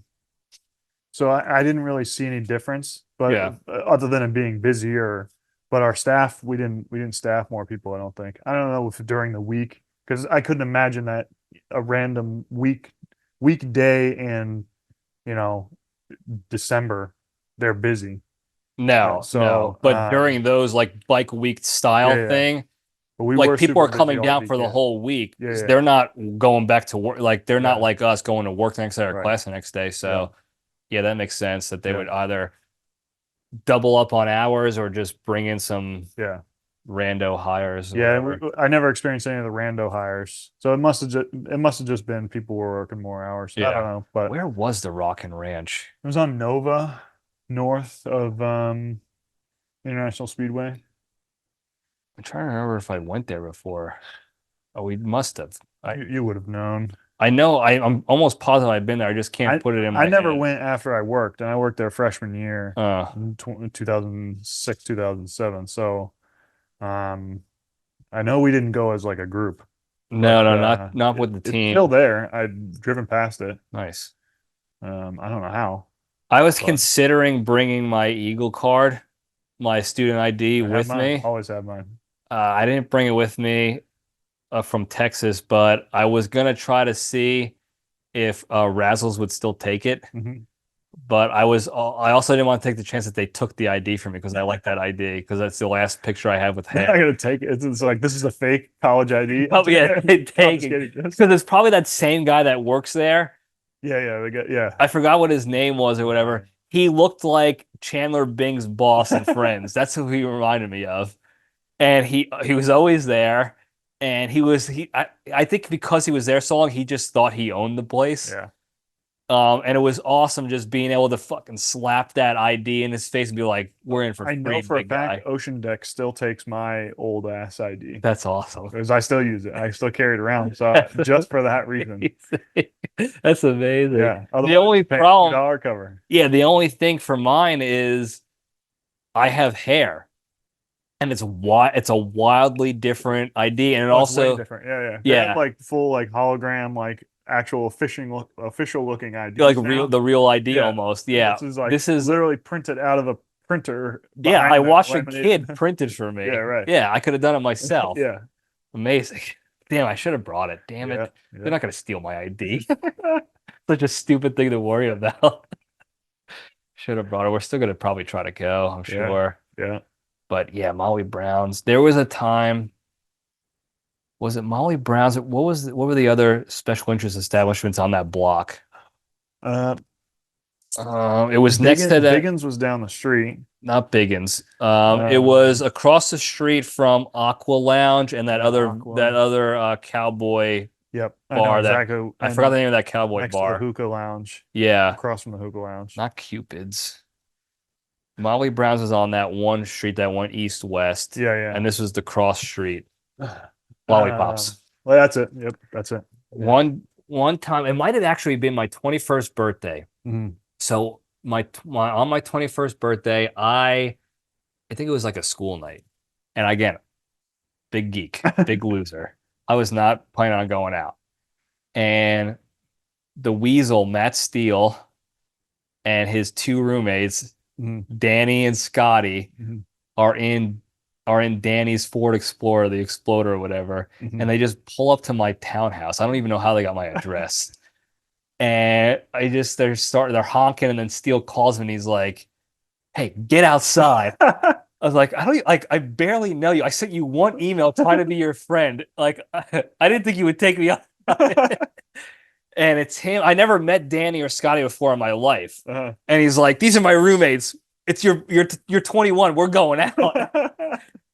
so I didn't really see any difference, but Yeah. other than it being busier, but our staff, we didn't staff more people, I don't think. I don't know if during the week, because I couldn't imagine that a random weekday in, you know, December, they're busy. No, no. So But during those like bike week yeah, style yeah. thing, But we like were people super are busy coming all down week. for the Yeah. whole week. Yeah, yeah. They're not going back to work. Like they're not Yeah. like us going to work the next day or Right. class the next day. Yeah. So yeah, that makes sense that they Yeah. would either double up on hours or just bring in some Yeah. rando hires or Yeah. whatever. I never experienced any of the rando hires. So it must have just been people were working more hours. I don't Yeah. know, but Where was the Rockin' Ranch? it was on Nova, north of International Speedway. I'm trying to remember if I went there before. Oh, we must have. You would have known. I know I'm almost positive I've been there. I just can't I put it in I my never head. went after I worked, and I worked there freshman year Uh, in 2006, 2007. So um I know we didn't go as like a group, no, but no, not with the it's still team. there. I've driven past it. Nice. I don't know how, I was but considering bringing my Eagle card, my student ID I have with mine. me. Always have mine. I didn't bring it with me from Texas, but I was gonna try to see if Razzles would still take it. Mhm. But I also didn't want to take the chance that they took the ID from me because I like that ID because that's the last picture I have with I hair. gotta take it. It's like this is a fake college ID. Oh yeah, they take it Confiscating this. because it's probably that same guy that works there. Yeah, yeah, yeah. I forgot what his name was or whatever. He looked like Chandler Bing's boss in Friends. That's who he reminded me of. And he was always there. And I think because he was there so long, he just thought he owned the place. Yeah. And it was awesome just being able to fucking slap that ID in his face and be like, "We're in for I know free, for a big fact guy." Ocean Deck still takes my old ass ID That's awesome. because I still use it. I still carry it around. So That's just for that reason. That's amazing. Yeah. The Otherwise, only pay problem, $2 cover. yeah, the only thing for mine is I have hair. And it's a wildly different ID, and it Oh, it's way also different. Yeah, yeah. They have yeah, like full like hologram, like actual official looking like IDs now. the real ID Yeah. almost. And Yeah, this is like this is literally printed out of a printer yeah. I behind the watched a laminated. kid print it for me. Yeah, right. Yeah, I could have done it myself. Yeah. Amazing. Damn, I should have brought it. Damn Yeah. it. They're Yeah. not gonna steal my ID. Such a stupid thing to worry about. Should have brought it. We're still gonna probably try to go, I'm Yeah. sure. Yeah. But yeah, Molly Brown's. There was a time. Was it Molly Brown's? What were the other special interest establishments on that block? Uh, It was next to that, Biggins was down the street. not Biggins. It Uh, was across the street from Aqua Lounge and Yeah, Aqua. that other cowboy Yep. I know bar that exactly. I forgot the name of that cowboy next to the bar. hookah lounge, Yeah, across from the hookah lounge. not Cupid's. Molly Brown's was on that one street that went east west, Yeah, yeah. and this was the cross street. Uh, Lollipops. well, that's it. Yep, that's it. One time, it might have actually been my 21st birthday. Mhm. So my on my 21st birthday, I think it was like a school night. And again, big geek, big loser. I was not planning on going out. And the Weasel, Matt Steele, and his two roommates, Mhm. Danny and Scotty, Mhm. are in Danny's Ford Explorer, the Exploder or whatever. Mhm. And they just pull up to my townhouse. I don't even know how they got my address. And they're honking, and then Steele calls me and he's like, "Hey, get outside." I was like, I barely know you. I sent you one email trying to be your friend. Like, I didn't think you would take me up. And it's him. I never met Danny or Scotty before in my life. Uh-huh. And he's like, "These are my roommates. It's you're 21. We're going out."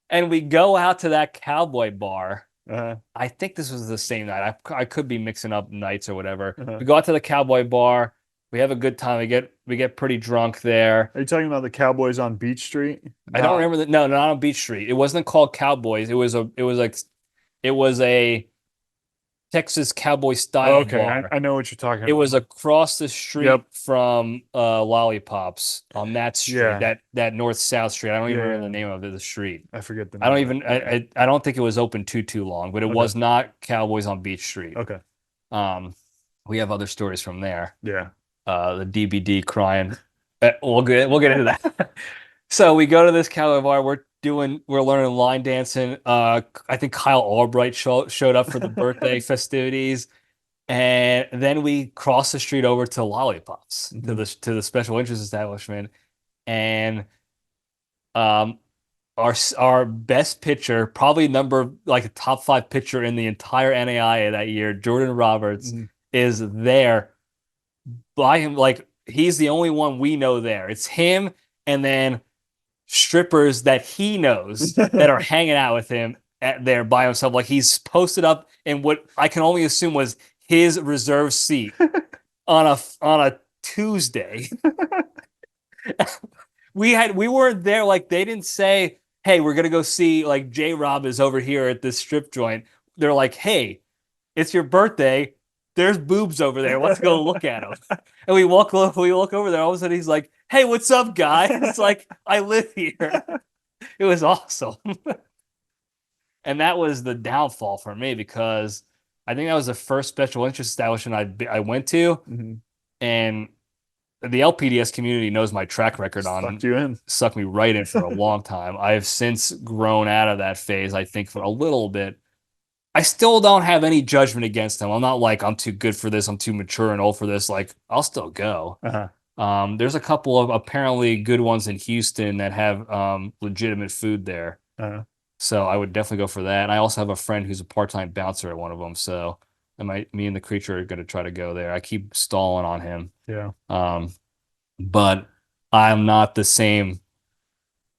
And we go out to that cowboy bar. Uh-huh. I think this was the same night. I could be mixing up nights or whatever. Uh-huh. We go out to the cowboy bar. We have a good time. We get pretty drunk there. Are you talking about the Cowboys on Beach Street? I don't remember that. No, not on Beach Street. It wasn't called Cowboys. It was a Texas cowboy style bar. I know what you're talking about. It was across the street Yep. from Lollipops on that street, Yeah. that north-south street. I don't even Yeah, remember yeah. the name of the street. I forget the I don't name. even I don't think it was open too long, but it Okay. was not Cowboys on Beach Street. Okay. We have other stories from there. Yeah. The DBD crying. We'll get into that. So we go to this cowboy bar. We're learning line dancing. I think Kyle Albright showed up for the birthday festivities, and then we cross the street over to Lollipops, to the special interest establishment, and our best pitcher, probably like a top 5 pitcher in the entire NAIA that year, Jordan Roberts, is there by him. Like, he's the only one we know there. It's him, and then strippers that he knows that are hanging out with him there by himself. Like, he's posted up in what I can only assume was his reserve seat on a Tuesday. We weren't there. Like, they didn't say, hey, we're gonna go see, like, J-Rob is over here at this strip joint. They're like, hey, it's your birthday. There's boobs over there. Let's go look at them. And we walk over there. All of a sudden, he's like, hey, what's up, guy? It's like, I live here. It was awesome. And that was the downfall for me, because I think that was the first special interest establishment I went to. And the LPDS community knows my track record on sucked me right in for a long time. I have since grown out of that phase, I think, for a little bit. I still don't have any judgment against them. I'm not like, I'm too good for this, I'm too mature and old for this. Like, I'll still go. There's a couple of apparently good ones in Houston that have legitimate food there. So I would definitely go for that. And I also have a friend who's a part-time bouncer at one of them. So me and the creature are going to try to go there. I keep stalling on him. Yeah. But I'm not the same.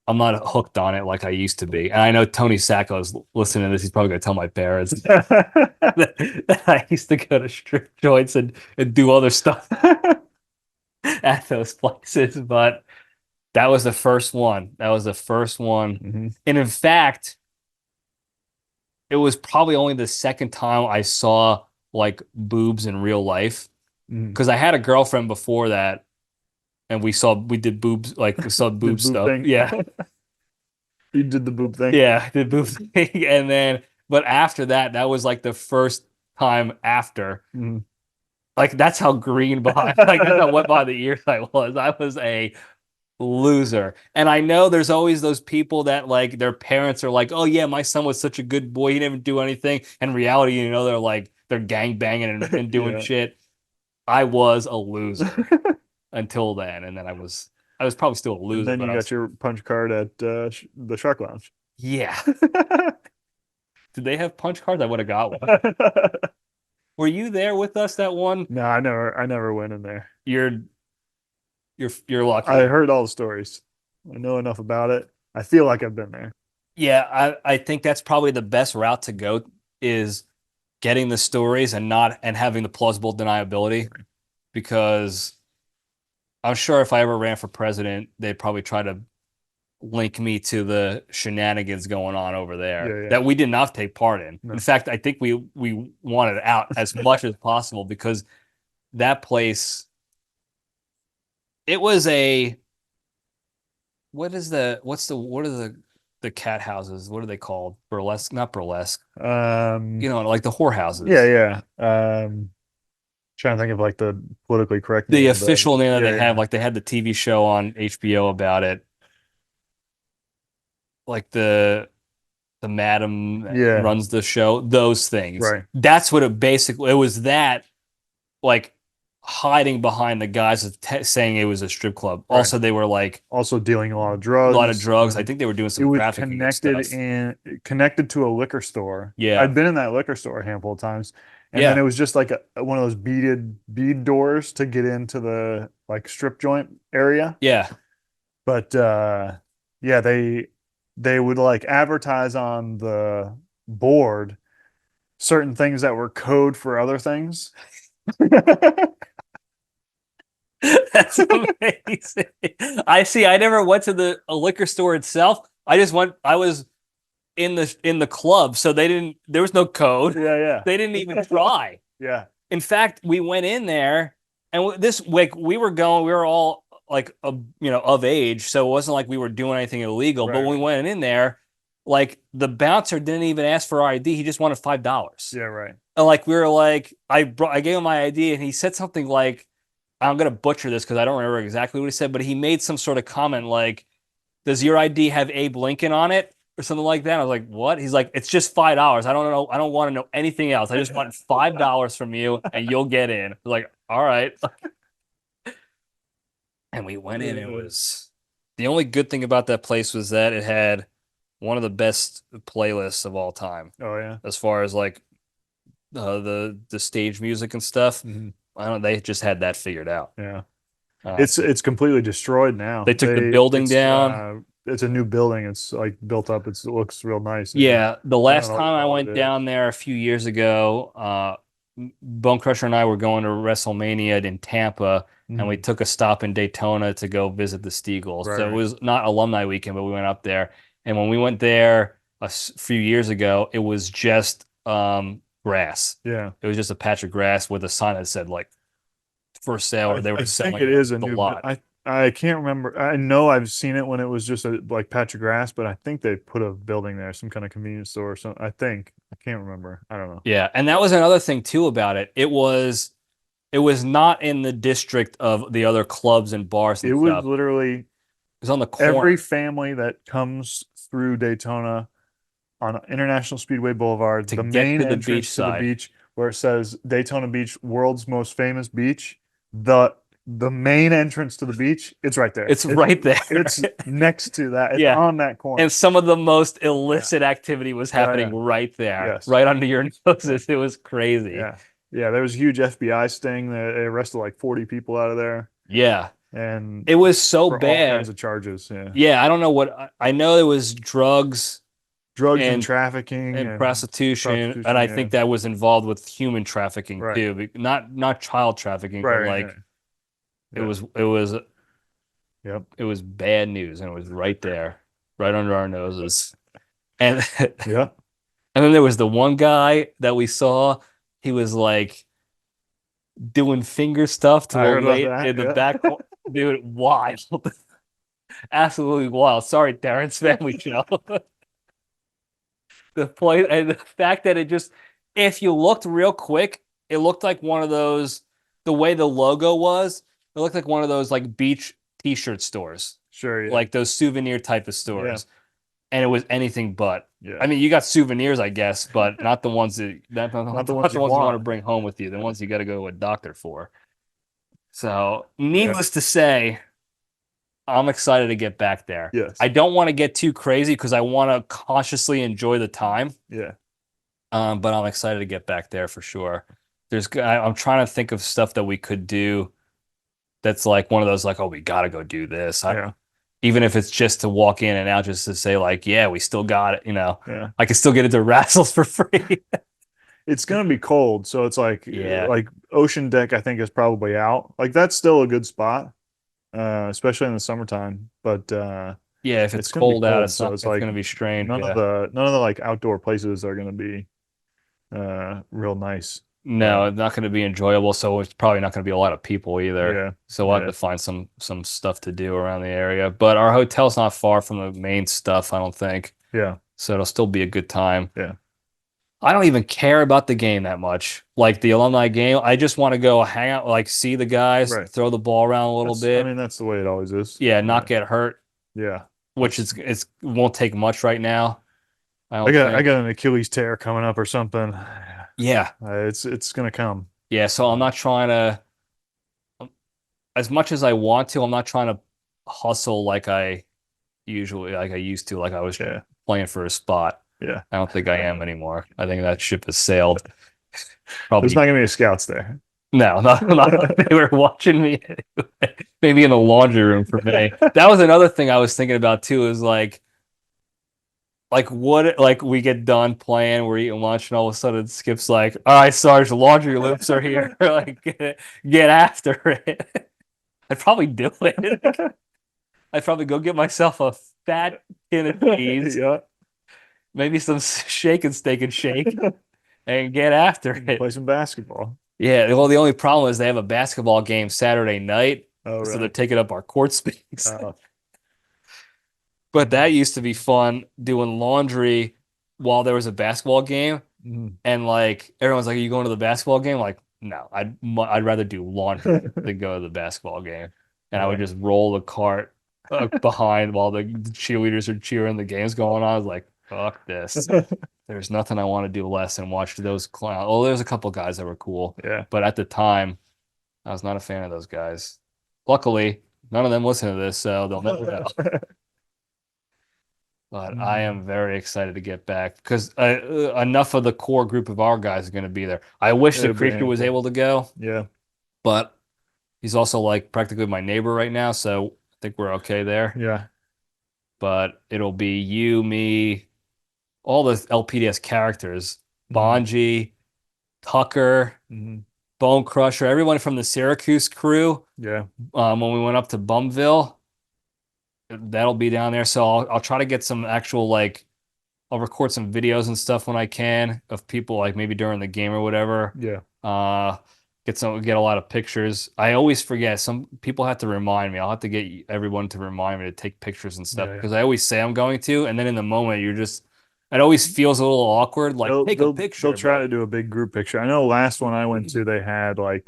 I'm not hooked on it like I used to be. And I know Tony Sacco is listening to this. He's probably going to tell my parents that I used to go to strip joints and do other stuff at those places. But that was the first one. And in fact, it was probably only the second time I saw, like, boobs in real life. Because I had a girlfriend before that, and we did boobs, like, we saw boob stuff. Thing. Yeah. You did the boob thing. Yeah, the boob thing. And then, but after that was like the first time after. Like, that's how green behind, like, that's how wet behind the ears I was. I was a loser. And I know there's always those people that, like, their parents are like, oh yeah, my son was such a good boy, he didn't do anything. In reality, you know, they're gang banging and doing shit. I was a loser until then, and then I was probably still a loser. And then you got your punch card at the Shark Lounge. Yeah. Did they have punch cards? I would have got one. Were you there with us that one? No, I never went in there. You're lucky. I heard all the stories. I know enough about it. I feel like I've been there. Yeah, I think that's probably the best route to go, is getting the stories and having the plausible deniability, because I'm sure if I ever ran for president, they'd probably try to link me to the shenanigans going on over there that we did not take part in. No. In fact, I think we wanted out as much as possible, because that place, it was what are the cat houses? What are they called? Burlesque, not burlesque. You know, like the whorehouses. Yeah. Trying to think of, like, the politically correct name. The official name that they have. Like, they had the TV show on HBO about it. Like the madam runs the show. Those things. Right. That's what it was, that, like, hiding behind the guise of saying it was a strip club. Right. Also, they were, like, also dealing a lot of drugs. I think they were doing some trafficking stuff. Connected to a liquor store. Yeah. I'd been in that liquor store a handful of times. And then it was just like one of those bead doors to get into the, like, strip joint area. Yeah. But they would, like, advertise on the board certain things that were code for other things. That's amazing. I never went to a liquor store itself. I just went. I was in the club, so there was no code. Yeah. They didn't even try. Yeah. In fact, we went in there, and we were all like of age, so it wasn't like we were doing anything illegal. But when we went in there, like the bouncer didn't even ask for our ID. He just wanted $5. Yeah, right. And like we were like, I gave him my ID, and he said something like, I'm gonna butcher this because I don't remember exactly what he said, but he made some sort of comment like, "Does your ID have Abe Lincoln on it?" or something like that. I was like, "What?" He's like, "It's just $5. I don't know. I don't want to know anything else. I just want $5 from you, and you'll get in." I was like, "All right." And we went in. It was the only good thing about that place was that it had one of the best playlists of all time. Oh yeah. As far as like the stage music and stuff. Mm-hmm. I don't. They just had that figured out. Yeah. It's completely destroyed now. They took the building down. It's a new building. It's like built up. It looks real nice. Yeah. The last time I went down there a few years ago, Bone Crusher and I were going to WrestleMania in Tampa, and we took a stop in Daytona to go visit the Steagles. So it was not alumni weekend, but we went up there. And when we went there a few years ago, it was just grass. Yeah. It was just a patch of grass with a sign that said like for sale, or they were selling. I think it is a new lot. I can't remember. I know I've seen it when it was just a like patch of grass, but I think they put a building there, some kind of convenience store or something. I think. I can't remember. I don't know. Yeah, and that was another thing too about it. It was not in the district of the other clubs and bars and stuff. Was literally it was on the corner. Every family that comes through Daytona on International Speedway Boulevard, the main entrance to the beach where it says Daytona Beach, world's most famous beach, the main entrance to the beach, it's right there. It's right there. It's next to that. It's on that corner. And some of the most illicit activity was happening right there, right under your noses. It was crazy. Yeah. Yeah, there was a huge FBI sting. They arrested like 40 people out of there. Yeah. And it was so bad. All kinds of charges. Yeah. Yeah, I don't know what. I know there was drugs and trafficking and prostitution, and I think that was involved with human trafficking too, not child trafficking, but like it was it was bad news, and it was right there, right under our noses, and and then there was the one guy that we saw. He was like doing finger stuff to a lady in the back. Dude, wild, absolutely wild. Sorry, Darren's family show. The play and the fact that it just, if you looked real quick, it looked like one of those, the way the logo was, it looked like one of those like beach t-shirt stores. Sure. Yeah. Like those souvenir type of stores. And it was anything but. Yeah. I mean, you got souvenirs, I guess, but not the ones that not the ones you want to bring home with you. The ones you got to go to a doctor for. So, needless to say, I'm excited to get back there. Yes. I don't want to get too crazy because I want to consciously enjoy the time. Yeah. But I'm excited to get back there for sure. I'm trying to think of stuff that we could do that's like one of those like, oh, we got to go do this. Even if it's just to walk in and out, just to say like, yeah, we still got it. You know, I can still get into Razzles for free. It's going to be cold. So it's like, like Ocean Deck, I think is probably out. Like that's still a good spot. Especially in the summertime, but if it's cold out, it's like, going to be strange. None of the like outdoor places are going to be real nice. No, it's not going to be enjoyable. So it's probably not going to be a lot of people either. Yeah. So we'll have to find some stuff to do around the area. But our hotel's not far from the main stuff, I don't think. Yeah. So it'll still be a good time. Yeah. I don't even care about the game that much. Like the alumni game, I just want to go hang out, like see the guys, throw the ball around a little bit. I mean, that's the way it always is. Yeah, not get hurt. Yeah. Which it won't take much right now. I got an Achilles tear coming up or something. Yeah. It's gonna come. Yeah, so I'm not trying to, as much as I want to, I'm not trying to hustle like I used to, like I was playing for a spot. Yeah. I don't think I am anymore. I think that ship has sailed. Probably. There's not going to be any scouts there. No, not they were watching me. Maybe in the laundry room for me. That was another thing I was thinking about too, is like what, like we get done playing, we're eating lunch, and all of a sudden Skip's like, all right, Sarge, the laundry loops are here. Like, get after it. I'd probably do it. I'd probably go get myself a fat tin of cheese. maybe some shake and steak and shake and get after it. Play some basketball. Yeah, well, the only problem is they have a basketball game Saturday night, Oh, so they're really? taking up our court space. Oh. But that used to be fun doing laundry while there was a basketball game, and like everyone's like, "Are you going to the basketball game?" Like, no, I'd rather do laundry than go to the basketball game, and I would just roll the cart behind while the cheerleaders are cheering, the game's going on. I was like, "Fuck this." There's nothing I want to do less than watch those clowns. Oh, there's a couple guys that were cool. Yeah. But at the time, I was not a fan of those guys. Luckily, none of them listen to this, so they'll never know. But I am very excited to get back because enough of the core group of our guys are going to be there. I wish the creature was able to go. Yeah. But he's also like practically my neighbor right now, so I think we're okay there. Yeah. But it'll be you, me, all the LPDS characters, Bonji, Tucker, Bone Crusher, everyone from the Syracuse crew. Yeah. When we went up to Bumville, that'll be down there. So I'll try to get some actual I'll record some videos and stuff when I can of people like maybe during the game or whatever. Yeah. Get a lot of pictures. I always forget. Some people have to remind me. I'll have to get everyone to remind me to take pictures and stuff because I always say I'm going to, and then in the moment it always feels a little awkward. Like take a picture. They'll try to do a big group picture. I know last one I went to, they had like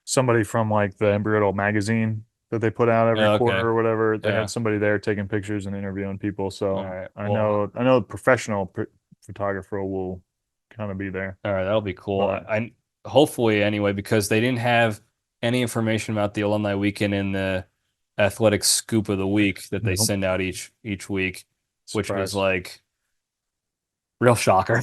somebody from like the Embryodal magazine that they put out every quarter or whatever. They had somebody there taking pictures and interviewing people. So I know the professional photographer will kind of be there. All right, that'll be cool. I hopefully anyway, because they didn't have any information about the alumni weekend in the athletic scoop of the week that they send out each week, which was like real shocker.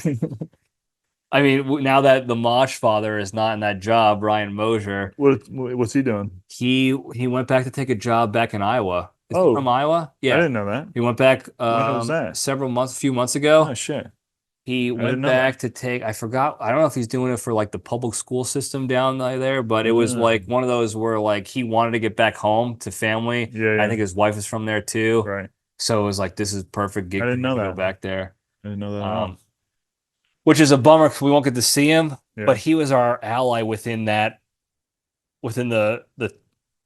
I mean, now that the Mosh father is not in that job, Ryan Mosier. What's he doing? He went back to take a job back in Iowa. Is he from Iowa? Yeah. I didn't know that. He went back a few months ago. Oh shit. He went back to take, I forgot, I don't know if he's doing it for like the public school system down there, but it was like one of those where like he wanted to get back home to family. Yeah. I think his wife is from there too. Right. So it was like, this is perfect gig. I didn't know that. Go back there. I didn't know that. Which is a bummer because we won't get to see him, but he was our ally within the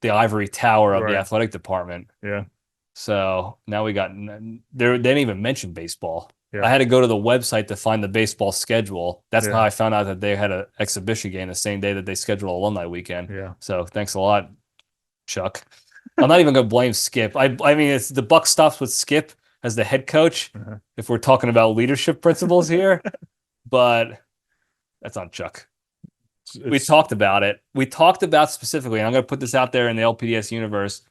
ivory tower of the athletic department. Yeah. So now they didn't even mention baseball. Yeah. I had to go to the website to find the baseball schedule. That's how I found out that they had an exhibition game the same day that they scheduled alumni weekend. Yeah. So thanks a lot, Chuck. I'm not even going to blame Skip. I mean, it's the buck stops with Skip as the head coach. If we're talking about leadership principles here, but that's on Chuck. We talked about it. We talked about specifically, and I'm going to put this out there in the LPDS universe.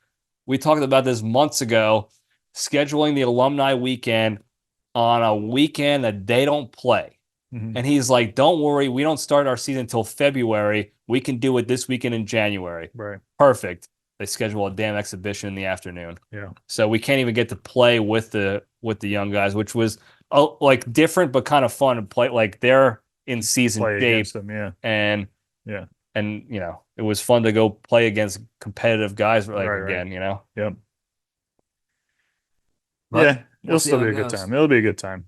We talked about this months ago, scheduling the alumni weekend on a weekend that they don't play. And he's like, don't worry, we don't start our season until February. We can do it this weekend in January. Right. Perfect. They schedule a damn exhibition in the afternoon. Yeah. So we can't even get to play with the young guys, which was like different but kind of fun to play. Like they're in season shape. Them, and it was fun to go play against competitive guys again. Yep. But it'll still be a good time. It'll be a good time.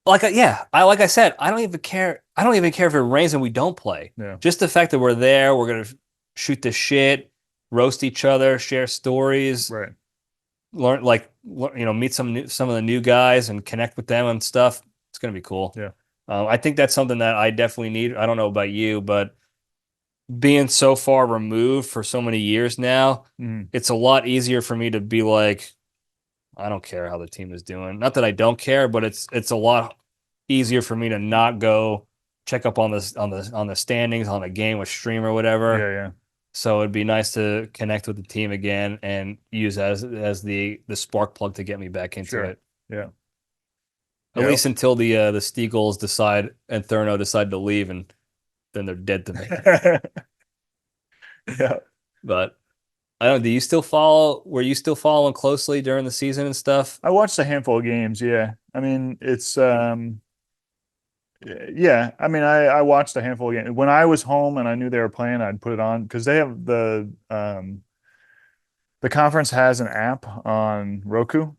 Like I said, I don't even care. I don't even care if it rains and we don't play. Yeah. Just the fact that we're there, we're gonna shoot the shit, roast each other, share stories, right? Learn meet some of the new guys and connect with them and stuff. It's gonna be cool. Yeah. I think that's something that I definitely need. I don't know about you, but being so far removed for so many years now, it's a lot easier for me to be like, I don't care how the team is doing. Not that I don't care, but it's a lot easier for me to not go check up on the standings on the game with stream or whatever. Yeah. So it'd be nice to connect with the team again and use as the spark plug to get me back into it. Yeah. At least until the Steagles decide and Thurno decide to leave, and then they're dead to me. Yeah. But I don't know. Do you still follow? Were you still following closely during the season and stuff? I watched a handful of games. Yeah. I mean, it's yeah. I mean, I watched a handful of games when I was home and I knew they were playing. I'd put it on because they have the conference has an app on Roku.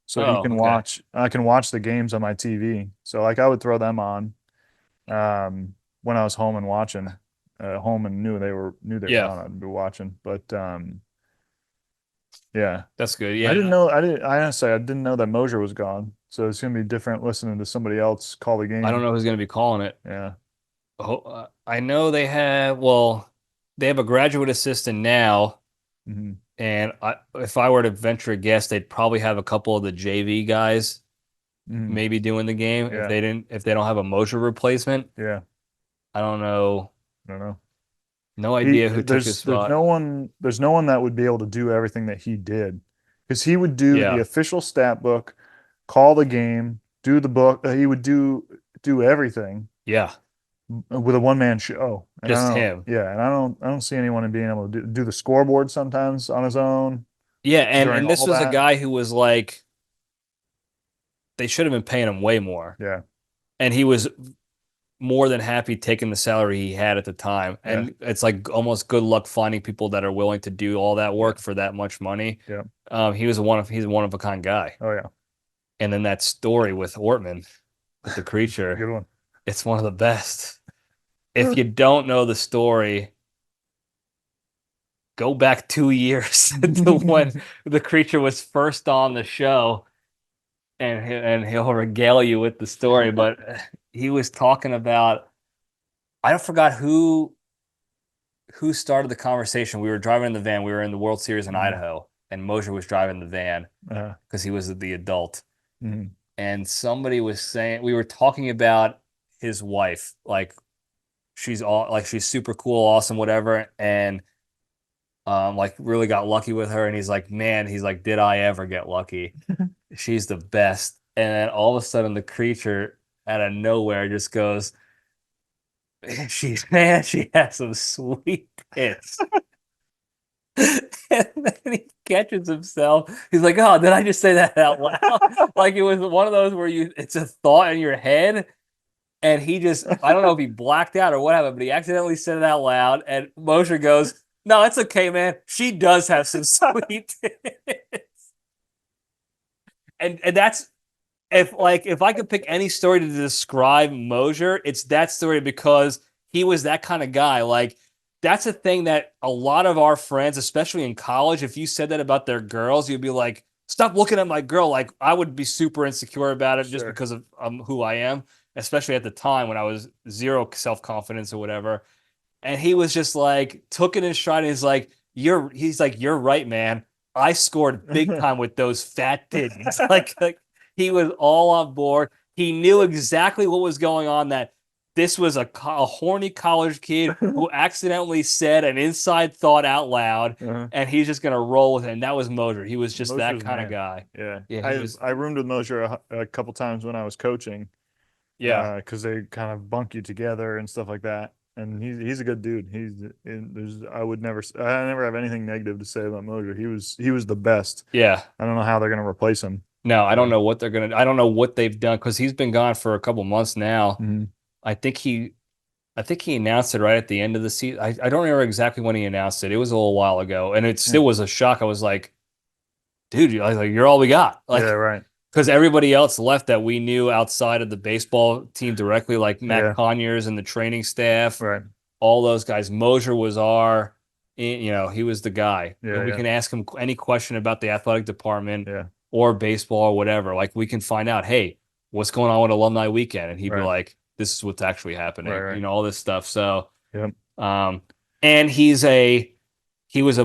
so he can watch. I can watch the games on my TV. So like I would throw them on when I was home and watching, home and knew they were on. I'd be watching, but yeah, that's good. Yeah, I honestly I didn't know that Mosier was gone. So it's gonna be different listening to somebody else call the game. I don't know who's going to be calling it. Yeah. I know they have. Well, they have a graduate assistant now. Mm-hmm. And if I were to venture a guess, they'd probably have a couple of the JV guys maybe doing the game if they don't have a Mosier replacement. Yeah. I don't know. I don't know. No idea who took his spot. There's no one that would be able to do everything that he did. Because he would do the official stat book, call the game, do the book. He would do everything. Yeah. With a one-man show. And just him. Yeah, and I don't see anyone being able to do the scoreboard sometimes on his own. Yeah, and this was a guy who was like, they should have been paying him way more. Yeah. And he was more than happy taking the salary he had at the time. And it's like almost good luck finding people that are willing to do all that work for that much money. Yeah. He's a one of a kind guy. Oh yeah. And then that story with Ortman, with the creature. Good one. It's one of the best. If you don't know the story, go back 2 years to when the creature was first on the show, and he'll regale you with the story. But he was talking about, I forgot who started the conversation. We were driving in the van. We were in the World Series in Idaho, and Mosier was driving the van because he was the adult. And somebody was saying, we were talking about his wife, like she's super cool, awesome, whatever, and like really got lucky with her. And he's like, did I ever get lucky? She's the best. And then all of a sudden the creature out of nowhere just goes, she has some sweet tits. And then he catches himself. He's like, oh, did I just say that out loud? Like it was one of those where it's a thought in your head. And he just, I don't know if he blacked out or whatever, but he accidentally said it out loud. And Mosier goes, no, it's okay, man. She does have some sweet tits. And that's, if I could pick any story to describe Mosier, it's that story, because he was that kind of guy. Like, that's a thing that a lot of our friends, especially in college, if you said that about their girls, you'd be like, stop looking at my girl. Like, I would be super insecure about it just because of who I am, especially at the time when I was zero self-confidence or whatever. And he was just like, took it in stride. And he's like, you're right, man. I scored big time with those fat titties. like he was all on board. He knew exactly what was going on, that this was a horny college kid who accidentally said an inside thought out loud, and he's just going to roll with it. And that was Mosier. He was just Mosier's that kind of guy. Yeah. I roomed with Mosier a couple times when I was coaching. Yeah. Because they kind of bunk you together and stuff like that. And he's a good dude. I never have anything negative to say about Mosier. He was the best. Yeah. I don't know how they're going to replace him. No, I don't know what I don't know what they've done, because he's been gone for a couple months now. I think he announced it right at the end of the season. I don't remember exactly when he announced it. It was a little while ago, and it still was a shock. I was like, dude, you're all we got. Like, yeah, right. Because everybody else left that we knew outside of the baseball team directly, like Matt Conyers and the training staff, right? All those guys. Mosier was he was the guy. Yeah, we can ask him any question about the athletic department or baseball or whatever. Like, we can find out, hey, what's going on with alumni weekend? And he'd be like, this is what's actually happening. Right. All this stuff. So, and he was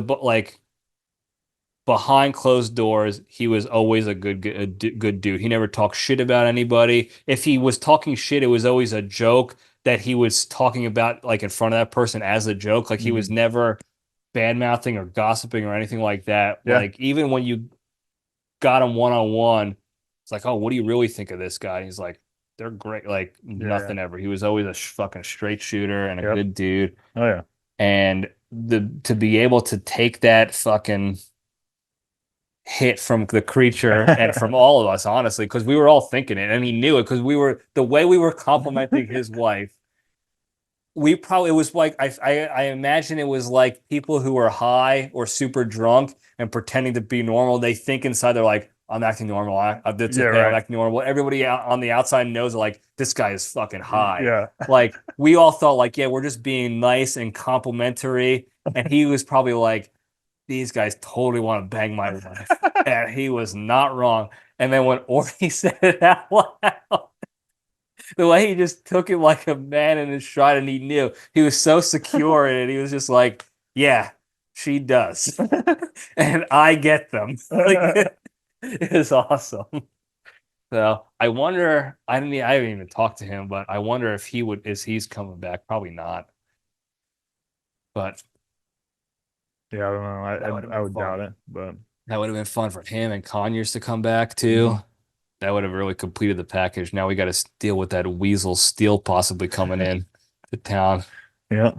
behind closed doors, he was always a good dude. He never talked shit about anybody. If he was talking shit, it was always a joke that he was talking about, like, in front of that person as a joke. Like, he was never bad-mouthing or gossiping or anything like that. Yeah. Like, even when you got him one-on-one, it's like, oh, what do you really think of this guy? And he's like, they're great. Like, nothing ever. He was always a fucking straight shooter and a good dude. Oh, yeah. And to be able to take that fucking hit from the creature and from all of us, honestly, because we were all thinking it, and he knew it, because the way we were complimenting his wife, it was like, I imagine it was like people who are high or super drunk and pretending to be normal. They think inside, they're like, I'm acting normal. It's Yeah, okay. I'm right. acting normal. Everybody on the outside knows like this guy is fucking high. Yeah. Like we all thought like, yeah, we're just being nice and complimentary. And he was probably like, these guys totally want to bang my wife. And he was not wrong. And then when Orty said it out loud, the way he just took it like a man in his stride, and he knew he was so secure in it. He was just like, yeah, she does. And I get them. Like, it was awesome. So I wonder, I haven't even talked to him, but I wonder if he's coming back. Probably not. But Yeah, I don't know. I would doubt it, but that would have been fun for him and Conyers to come back too. Mm-hmm. That would have really completed the package. Now we got to deal with that Weasel Steel possibly coming in to town. Yeah.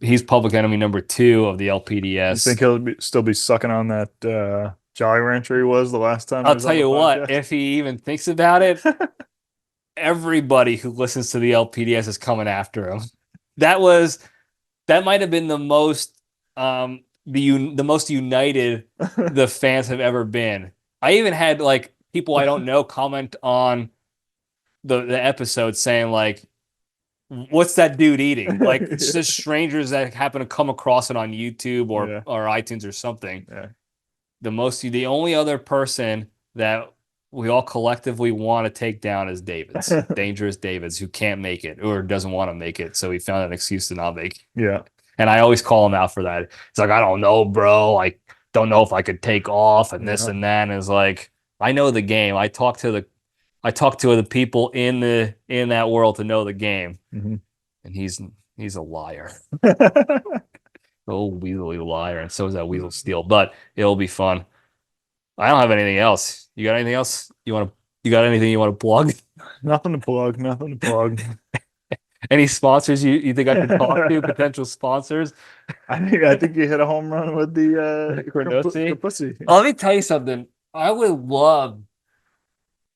He's public enemy number 2 of the LPDS. You think he'll still be sucking on that Jolly Rancher he was the last time? I'll tell you what, if he even thinks about it, everybody who listens to the LPDS is coming after him. That might have been the most the most united the fans have ever been. I even had like people I don't know comment on the episode saying like, what's that dude eating? Like it's just strangers that happen to come across it on YouTube or iTunes or something. Yeah. The only other person that we all collectively want to take down is Davids, Dangerous Davids, who can't make it or doesn't want to make it. So he found an excuse to not make it. Yeah. And I always call him out for that. It's like, I don't know, bro. I don't know if I could take off and this and that. And it's like, I know the game. I talk to the people in that world to know the game. Mm-hmm. And he's a liar. Old weaselly liar, and so is that Weasel Steel. But it'll be fun. I don't have anything else. You got anything else? You got anything you want to plug? Nothing to plug. Any sponsors you think I should talk to? Potential sponsors? I think you hit a home run with the Pussy. Let me tell you something. I would love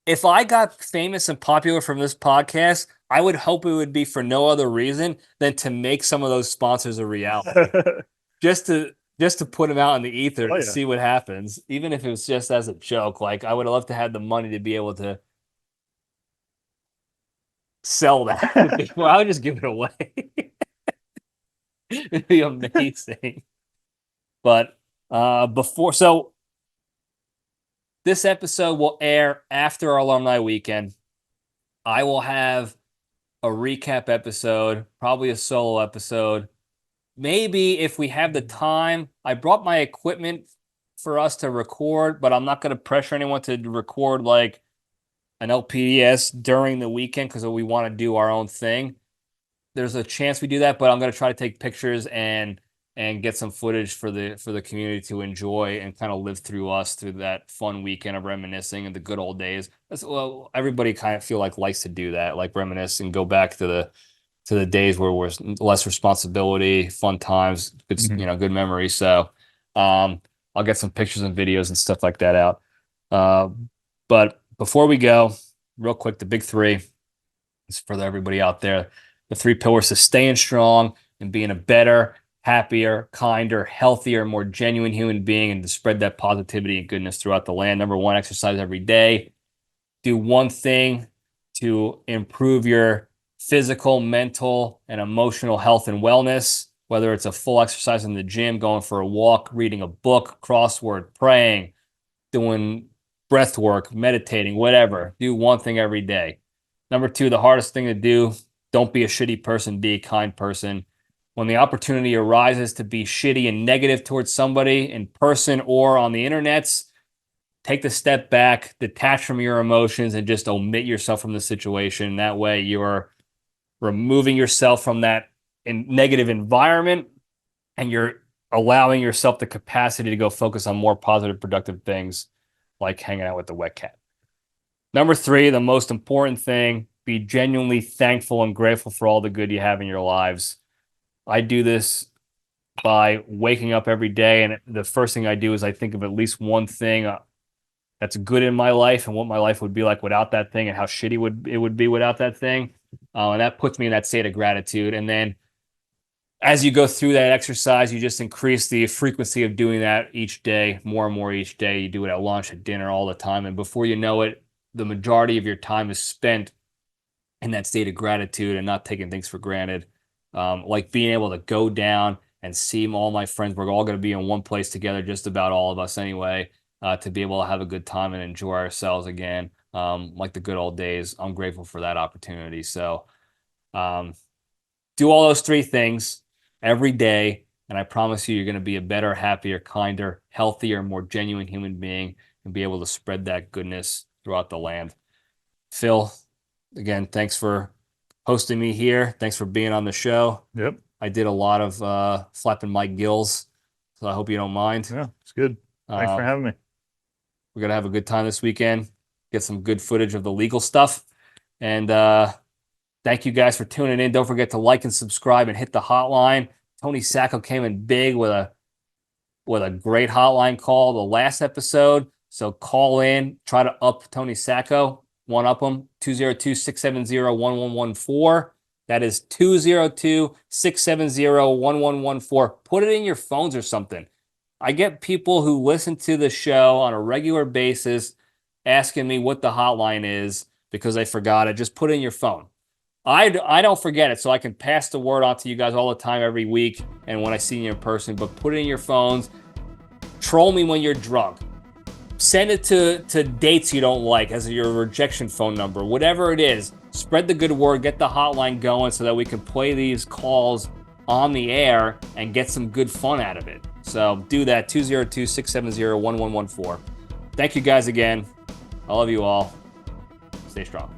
if I got famous and popular from this podcast. I would hope it would be for no other reason than to make some of those sponsors a reality. just to put them out in the ether to see what happens, even if it was just as a joke. Like I would have loved to have the money to be able to sell that. Well, I would just give it away. It'd be amazing. But so this episode will air after our alumni weekend. I will have a recap episode, probably a solo episode. Maybe if we have the time, I brought my equipment for us to record, but I'm not going to pressure anyone to record like an LPDS during the weekend because we want to do our own thing. There's a chance we do that, but I'm going to try to take pictures and get some footage for the community to enjoy and kind of live through that fun weekend of reminiscing and the good old days. Well, everybody kind of feel like likes to do that, like reminisce and go back to the days where there's less responsibility, fun times, good memories. So I'll get some pictures and videos and stuff like that out. But before we go, real quick, the big 3 is for everybody out there. The 3 pillars to staying strong and being a better, happier, kinder, healthier, more genuine human being, and to spread that positivity and goodness throughout the land. Number 1, exercise every day. Do one thing to improve your physical, mental, and emotional health and wellness, whether it's a full exercise in the gym, going for a walk, reading a book, crossword, praying, doing breath work, meditating, whatever. Do one thing every day. Number 2, the hardest thing to do, don't be a shitty person, be a kind person. When the opportunity arises to be shitty and negative towards somebody in person or on the internets, take the step back, detach from your emotions, and just omit yourself from the situation. That way you're removing yourself from that negative environment and you're allowing yourself the capacity to go focus on more positive, productive things like hanging out with the Wet Cat. Number 3, the most important thing, be genuinely thankful and grateful for all the good you have in your lives. I do this by waking up every day, and the first thing I do is I think of at least one thing that's good in my life and what my life would be like without that thing and how shitty it would be without that thing. And that puts me in that state of gratitude. And then as you go through that exercise, you just increase the frequency of doing that each day, more and more each day. You do it at lunch, at dinner, all the time. And before you know it, the majority of your time is spent in that state of gratitude and not taking things for granted. Like being able to go down and see all my friends. We're all going to be in one place together, just about all of us anyway, to be able to have a good time and enjoy ourselves again, like the good old days. I'm grateful for that opportunity. So do all those three things every day, and I promise you're going to be a better, happier, kinder, healthier, more genuine human being and be able to spread that goodness throughout the land. Phil, again, thanks for hosting me here. Thanks for being on the show. Yep. I did a lot of flapping my gills, so I hope you don't mind. Yeah, it's good. Thanks for having me. We're going to have a good time this weekend, get some good footage of the legal stuff, and thank you guys for tuning in. Don't forget to like and subscribe and hit the hotline. Tony Sacco came in big with a great hotline call the last episode. So call in, try to up Tony Sacco, one up him, 202-670-1114. That is 202-670-1114. Put it in your phones or something. I get people who listen to the show on a regular basis asking me what the hotline is because they forgot it. Just put it in your phone. I don't forget it, so I can pass the word on to you guys all the time every week and when I see you in person, but put it in your phones. Troll me when you're drunk. Send it to dates you don't like as your rejection phone number. Whatever it is, spread the good word, get the hotline going so that we can play these calls on the air and get some good fun out of it. So do that, 202-670-1114. Thank you guys again. I love you all. Stay strong.